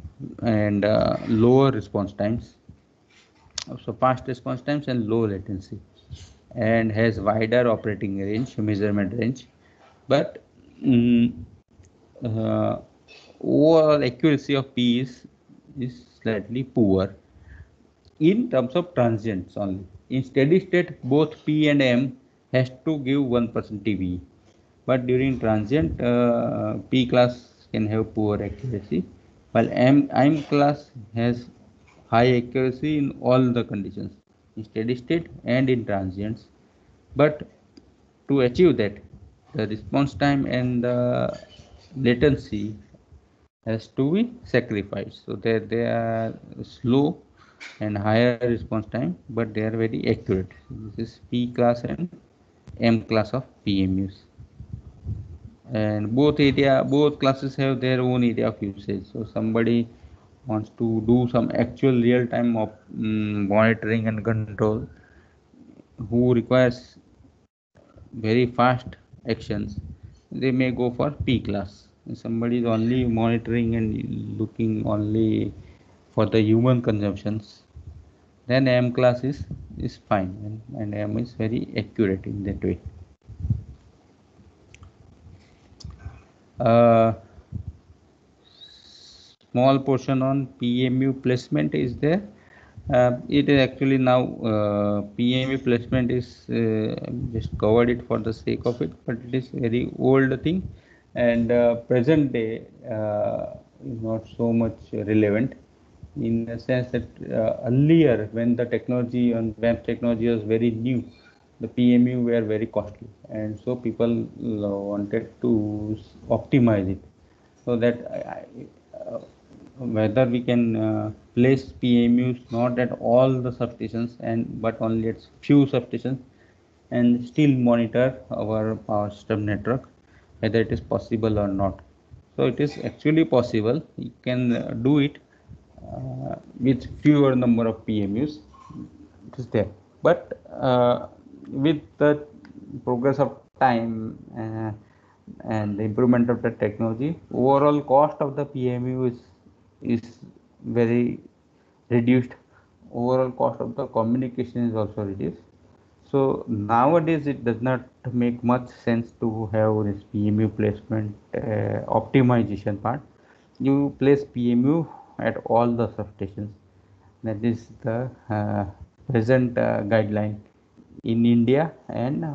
lower response times. So fast response times and low latency, and has wider operating range, measurement range, but overall accuracy of P is slightly poor. in terms of transients only. In steady state, both P and M has to give 1% TBE. But during transient, P class can have poor accuracy, while M class has high accuracy in all the conditions, in steady state and in transients. But to achieve that, the response time and the latency has to be sacrificed. So they are slow and higher response time, but they are very accurate. This is P class and M class of PMUs. And both classes have their own area of usage. So somebody wants to do some actual real-time monitoring and control, who requires very fast actions, they may go for P class. If somebody is only monitoring and looking only for the human consumptions, then M class is fine, and M is very accurate in that way. Small portion on PMU placement is there. It is actually now PMU placement is just covered it for the sake of it, but it is very old thing, and present day is not so much relevant, in the sense that earlier, when the technology on WAMP technology was very new, the PMU were very costly, and so people wanted to optimize it, so that whether we can place PMUs not at all the substations but only at few substations, and still monitor our power system network, whether it is possible or not. So it is actually possible. You can do it with fewer number of PMUs. It is there, but with the progress of time and the improvement of the technology, overall cost of the PMU is very reduced. Overall cost of the communication is also reduced. So nowadays it does not make much sense to have this PMU placement optimization part. You place PMU at all the substations. That is the present guideline in India and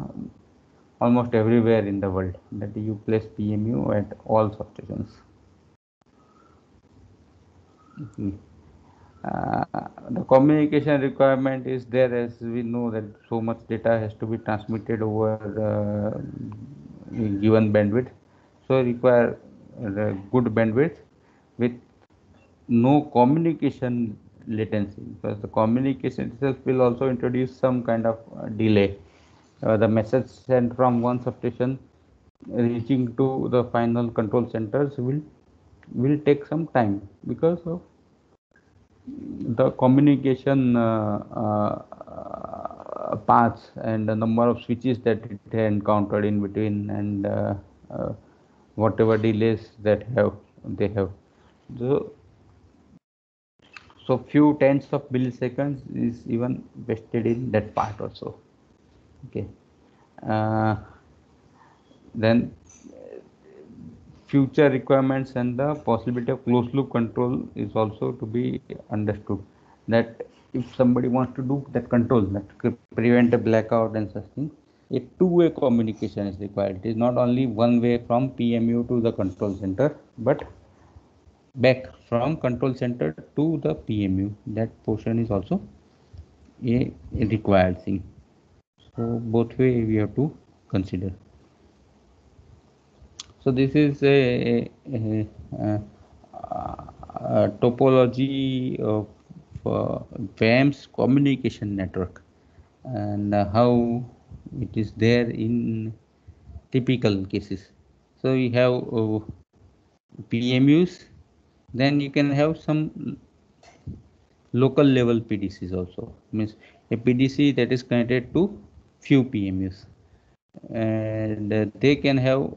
almost everywhere in the world, that you place PMU at all substations. The communication requirement is there, as we know that so much data has to be transmitted over given bandwidth, so require good bandwidth with no communication latency, because the communication itself will also introduce some kind of delay. The message sent from one substation reaching to the final control centers will take some time because of the communication paths and the number of switches that it encountered in between, and whatever delays that they have. So few tenths of milliseconds is even wasted in that part also. Okay. Then future requirements and the possibility of closed loop control is also to be understood, that if somebody wants to do that control, that could prevent a blackout and such things, a two-way communication is required. It is not only one way from PMU to the control center, but back from control center to the PMU. That portion is also a required thing. So both way we have to consider. So this is a topology of WAMP's communication network, and how it is there in typical cases. So you have PMUs, then you can have some local level PDCs also. Means a PDC that is connected to few PMUs, and they can have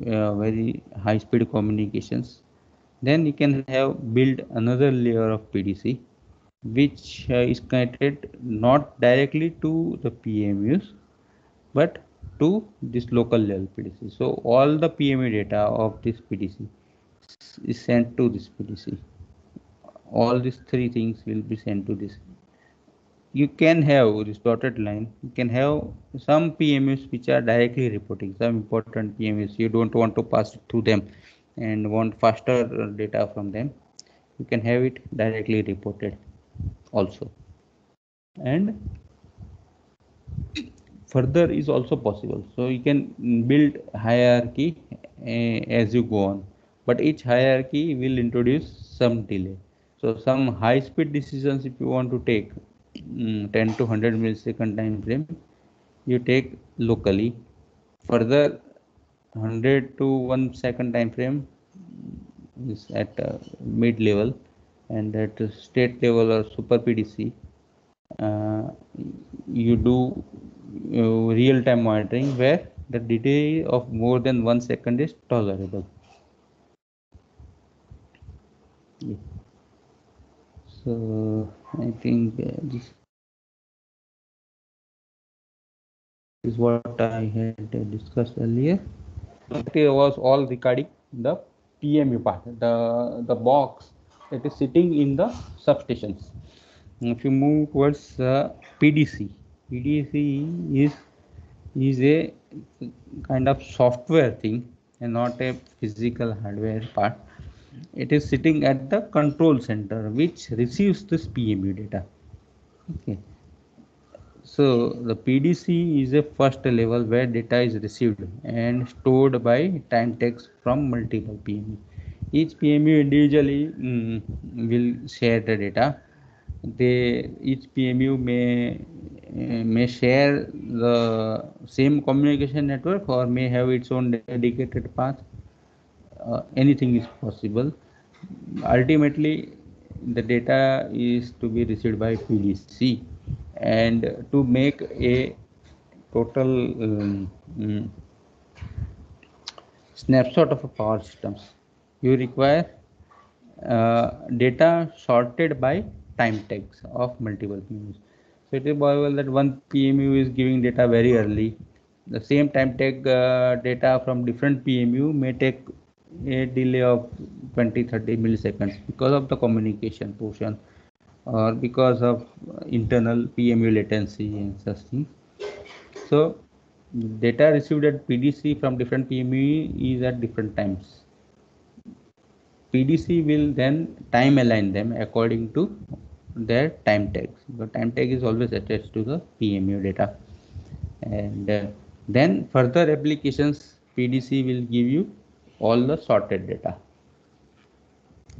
very high speed communications. Then you can have build another layer of PDC which is connected not directly to the PMUs but to this local level PDC. So all the PMU data of this PDC is sent to this PDC. All these three things will be sent to this you can have this dotted line. You can have some PMUs which are directly reporting some important PMUs. You don't want to pass it through them and want faster data from them. You can have it directly reported also. And further is also possible. So you can build hierarchy as you go on, but each hierarchy will introduce some delay. So some high speed decisions, if you want to take 10 to 100 millisecond time frame, you take locally. Further 100 to 1 second time frame is at mid level, and at state level or super PDC you do real-time monitoring where the delay of more than 1 second is tolerable. Yeah. So I think this is what I had discussed earlier. It was all regarding the PMU part, the box that is sitting in the substations. If you move towards PDC, PDC is a kind of software thing and not a physical hardware part. It is sitting at the control center which receives this PMU data. Okay. So the PDC is a first level where data is received and stored by time tags from multiple PMU. Each PMU individually will share the data. Each PMU may share the same communication network or may have its own dedicated path. Anything is possible. Ultimately, the data is to be received by PDC, and to make a total snapshot of a power systems, you require data sorted by time tags of multiple PMUs. So it is possible that one PMU is giving data very early. The same time tag data from different PMU may take a delay of 20-30 milliseconds because of the communication portion or because of internal PMU latency and such things. So data received at PDC from different PMU is at different times. PDC will then time align them according to their time tags. The time tag is always attached to the PMU data, and then further applications PDC will give you all the sorted data.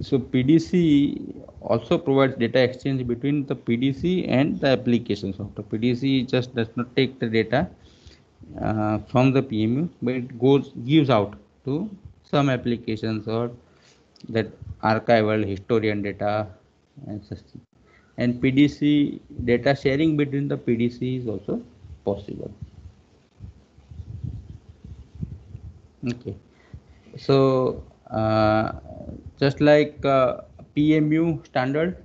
So PDC also provides data exchange between the PDC and the applications of the PDC. Just does not take the data from the PMU, but it gives out to some applications or that archival historian data and such. And PDC data sharing between the PDC is also possible. Okay, so just like PMU standard,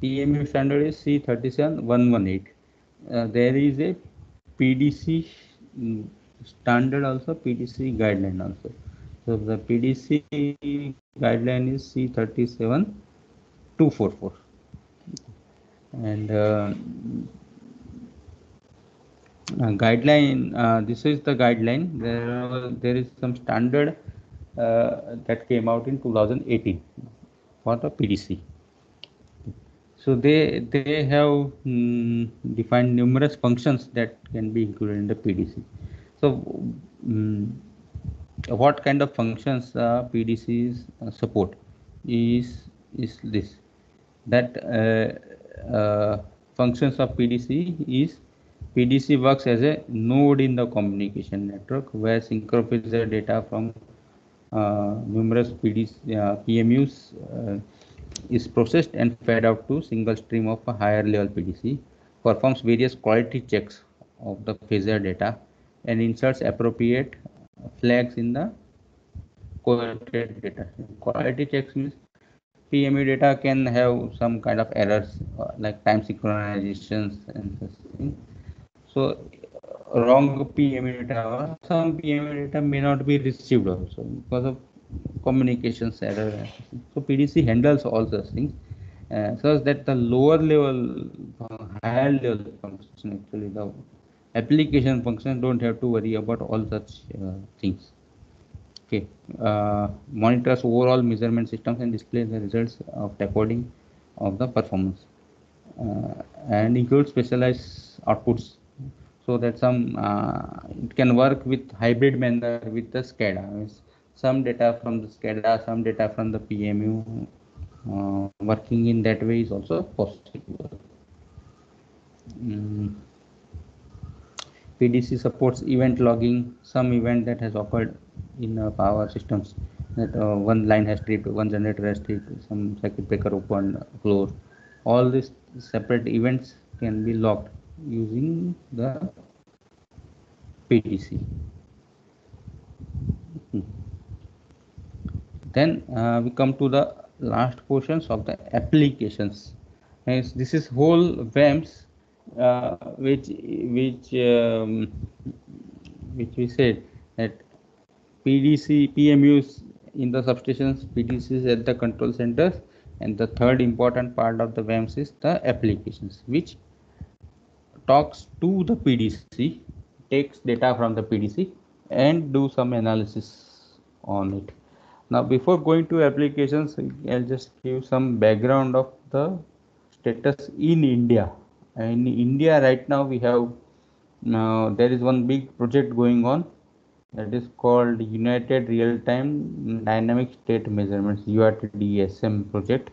PMU standard is C37118. There is a PDC standard also, PDC guideline also. So the PDC guideline is C37244, and guideline. This is the guideline. There is some standard that came out in 2018 for the PDC. So they have defined numerous functions that can be included in the PDC. So what kind of functions PDCs support is this, that functions of PDC is PDC works as a node in the communication network where synchronized data from numerous PMUs is processed and fed out to single stream of a higher level PDC, performs various quality checks of the phasor data, and inserts appropriate flags in the correlated data. Quality checks means PMU data can have some kind of errors like time synchronizations and such things. So wrong PMU data or some PMU data may not be received also because of communications error. So PDC handles all those things, such that the lower level, higher level function, actually the application functions don't have to worry about all such things. Okay, monitors overall measurement systems and display the results of recording of the performance, and include specialized outputs, so that some it can work with hybrid manner with the SCADA. Means some data from the SCADA, some data from the PMU. Working in that way is also possible. PDC supports event logging. Some event that has occurred in power systems, that one line has tripped, one generator has tripped, some circuit breaker opened, closed. All these separate events can be logged using the PDC. Then we come to the last portions of the applications. As this is whole VAMs, which we said that PDC, PMUs in the substations, PDCs at the control centers, and the third important part of the VAMs is the applications, which talks to the PDC, takes data from the PDC, and do some analysis on it. Now, before going to applications, I'll just give some background of the status in India. In India, right now, we have there is one big project going on, that is called United Real-Time Dynamic State Measurements, URTDSM project,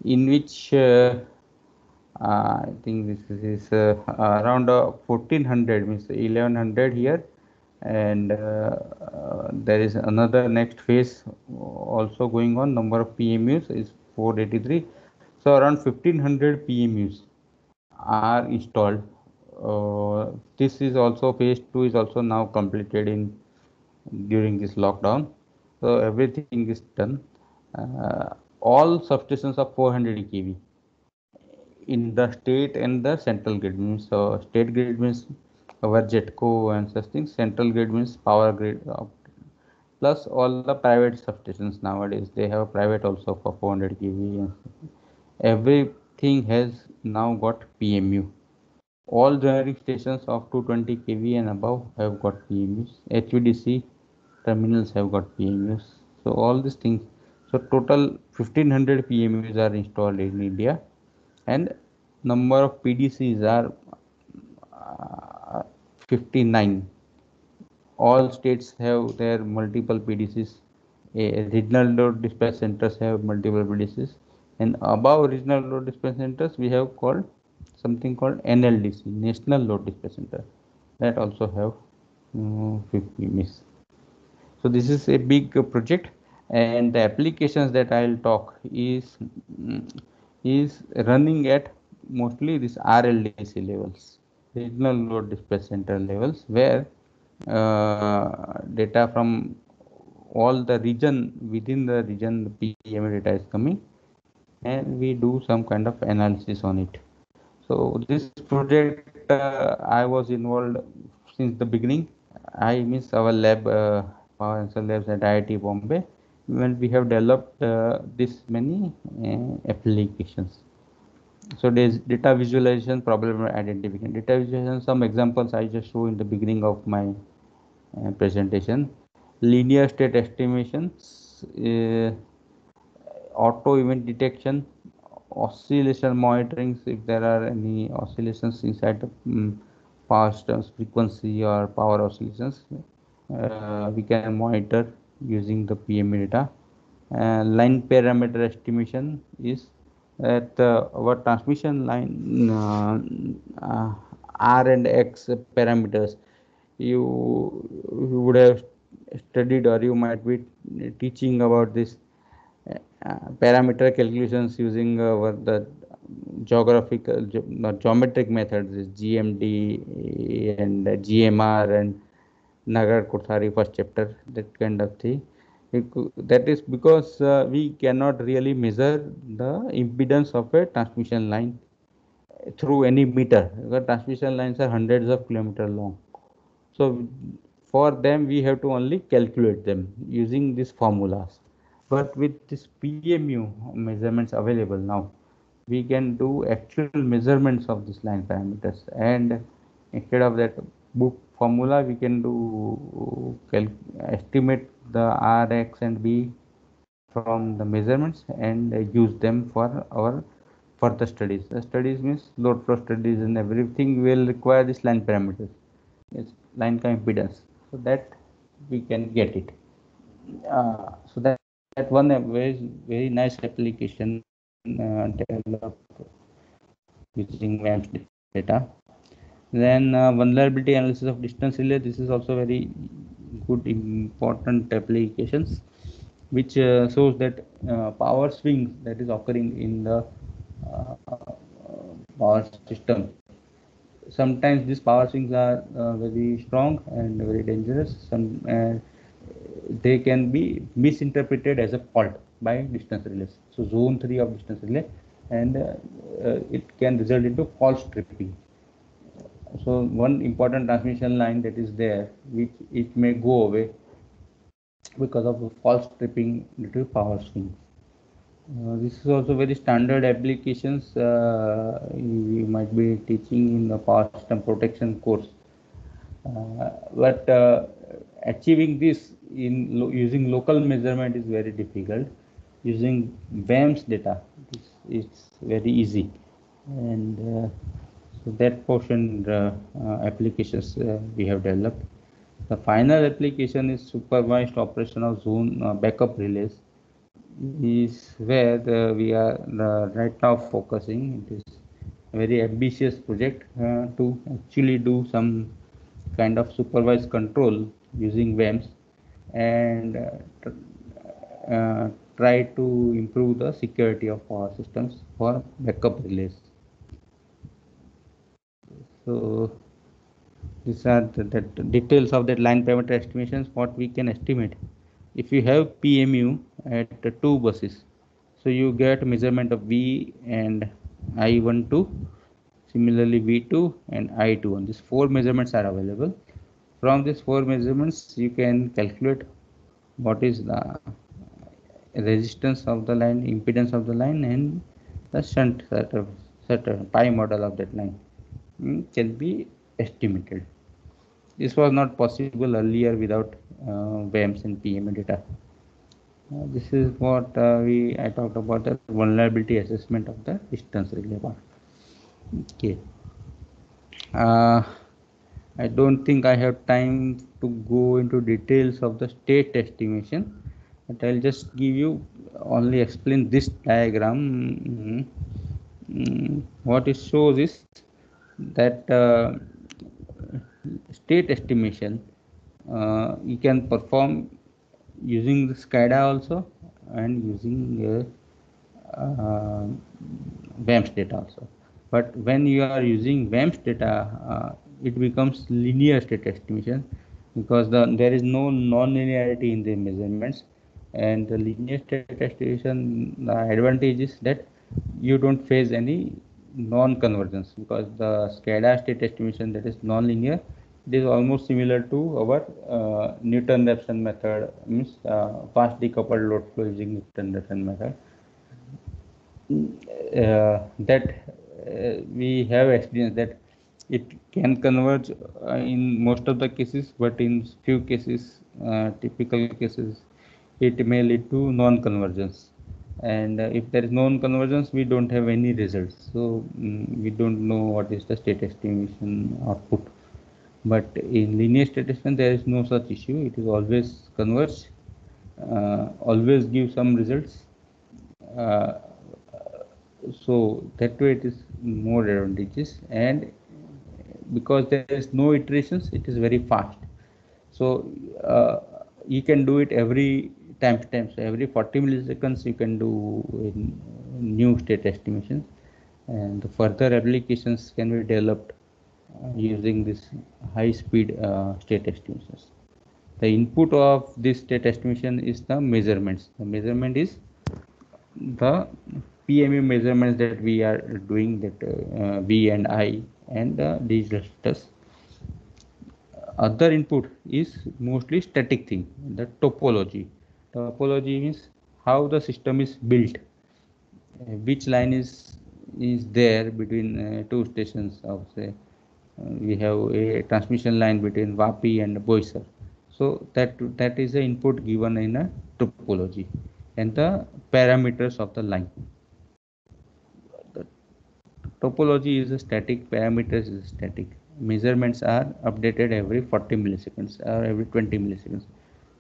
in which I think this is around 1400, means 1100 here, and there is another next phase also going on. Number of PMUs is 483, so around 1500 PMUs are installed. This is also phase 2 is also now completed in during this lockdown, so everything is done. All substations are 400 kV in the state and the central grid. Means state grid means our JETCO and such things. Central grid means power grid, plus all the private substations nowadays. They have private also for 400 kV. Everything has now got PMU. All generating stations of 220 kV and above have got PMUs. HVDC terminals have got PMUs. So all these things. So total 1500 PMUs are installed in India, and number of PDCs are 59. All states have their multiple PDCs. Regional load dispatch centers have multiple PDCs, and above regional load dispatch centers we have called something called NLDC, National Load Dispatch Center, that also have 50 MIS. So this is a big project, and the applications that I'll talk is running at mostly this RLDC levels, regional load dispatch center levels, where data from all the region, within the region, the PM data is coming, and we do some kind of analysis on it. So this project I was involved since the beginning. I miss our lab, Power and Cell Labs at IIT Bombay, when we have developed this many applications. So there's data visualization, problem identification. Data visualization, some examples I just show in the beginning of my presentation. Linear state estimations, auto event detection, oscillation monitoring. If there are any oscillations inside the power systems, frequency or power oscillations, we can monitor using the PMU data. Line parameter estimation is that our transmission line R and X parameters, you would have studied, or you might be teaching about this parameter calculations using the geographical geometric methods, is GMD and GMR and Nagar Kothari first chapter, that kind of thing. That is because we cannot really measure the impedance of a transmission line through any meter, because transmission lines are hundreds of kilometers long. So for them we have to only calculate them using these formulas. But with this PMU measurements available now, we can do actual measurements of this line parameters, and instead of that book formula we can do estimate the R, X and B from the measurements and use them for our further studies. The studies means load flow studies, and everything will require this line parameters. It's line impedance, so that we can get it. So that one very nice application developed using WAMS data. Then vulnerability analysis of distance relay. This is also very good important applications, which shows that power swings that is occurring in the power system. Sometimes these power swings are very strong and very dangerous. They can be misinterpreted as a fault by distance relays. So zone 3 of distance relay, and it can result into false tripping. So one important transmission line that is there, which it may go away because of the false tripping due to power swing. This is also very standard applications you might be teaching in the power system protection course. But achieving this using local measurement is very difficult. Using WAMS data, it's very easy, and so that portion applications we have developed. The final application is supervised operation of zone backup relays, is where we are right now focusing. It is a very ambitious project to actually do some kind of supervised control using WAMS, and try to improve the security of power systems for backup relays. So these are the details of that line parameter estimations, what we can estimate. If you have PMU at 2 buses, so you get measurement of V and I12, similarly V2 and I21. These 4 measurements are available. From these 4 measurements, you can calculate what is the resistance of the line, impedance of the line, and the shunt pi model of that line can be estimated. This was not possible earlier without WAMS and PMU data. This is what I talked about, the vulnerability assessment of the distance relay part. Okay. I don't think I have time to go into details of the state estimation, but I'll just give you only explain this diagram. What it shows is that state estimation you can perform using the SCADA also, and using WAMS data also. But when you are using WAMS data, it becomes linear state estimation, because there is no non-linearity in the measurements. And the linear state estimation, the advantage is that you don't face any non-convergence, because the SCADA state estimation that is non-linear, it is almost similar to our Newton-Raphson method, means fast decoupled load flow using Newton-Raphson method. That we have experienced that it can converge in most of the cases, but in few cases, typical cases, it may lead to non-convergence. And if there is non-convergence, we don't have any results. So we don't know what is the state estimation output. But in linear state estimation, there is no such issue. It is always converge, always give some results. So that way it is more advantageous, and because there is no iterations, it is very fast. So you can do it every timestamp. So every 40 milliseconds you can do new state estimation, and the further applications can be developed using this high speed state estimations. The input of this state estimation is the measurements. The measurement is the PMU measurements that we are doing, that V and I, and the digital status. Other input is mostly static thing, the topology. Topology means how the system is built, which line is is there between two stations of say we have a transmission line between Vapi and Boisar. So that is the input given in a topology and the parameters of the line. The topology is a static, parameters is static. Measurements are updated every 40 milliseconds or every 20 milliseconds.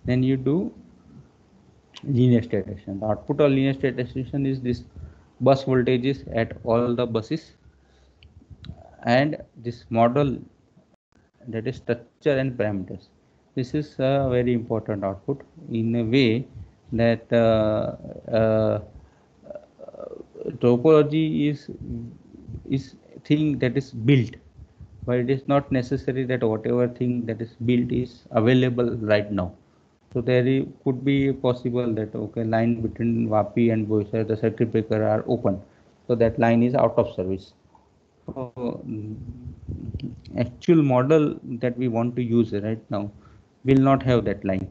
Then you do linear state estimation. The output of linear state estimation is this bus voltages at all the buses and this model, that is structure and parameters. This is a very important output in a way that topology is thing that is built, but it is not necessary that whatever thing that is built is available right now. So there could be possible that okay, line between Vapi and Boisar, the circuit breaker are open, so that line is out of service. So actual model that we want to use right now will not have that line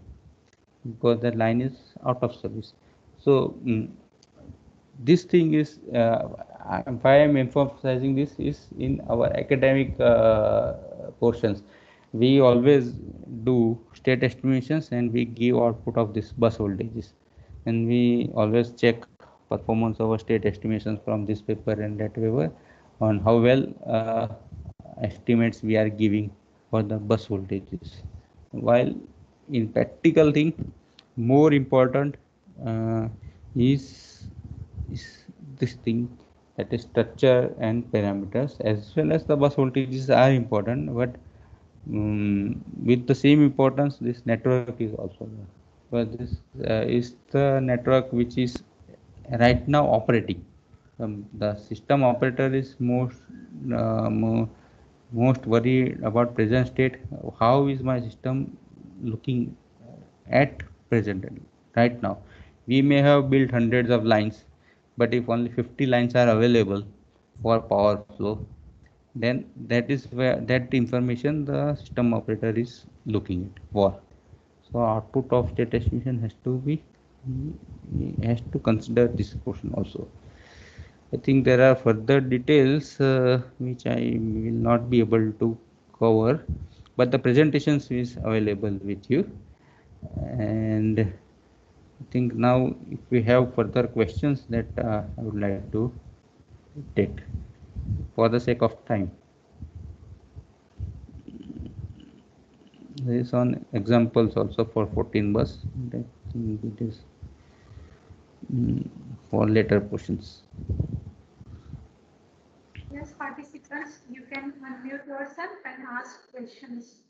because that line is out of service. So this thing is why I am emphasizing this is in our academic portions we always do state estimations and we give output of this bus voltages, and we always check performance of our state estimations from this paper and that paper on how well estimates we are giving for the bus voltages, while in practical thing more important is this thing, that is structure and parameters, as well as the bus voltages are important, but with the same importance this network is also there. But this is the network which is right now operating. The system operator is most worried about present state. How is my system looking at present right now? We may have built hundreds of lines, but if only 50 lines are available for power flow, then that is where that information the system operator is looking at for. So output of state estimation has to consider this portion also. I think there are further details which I will not be able to cover, but the presentations is available with you. And I think now if we have further questions that I would like to take for the sake of time. There is on examples also for 14 bus. I think it is for later questions. Yes, participants, you can unmute yourself and ask questions.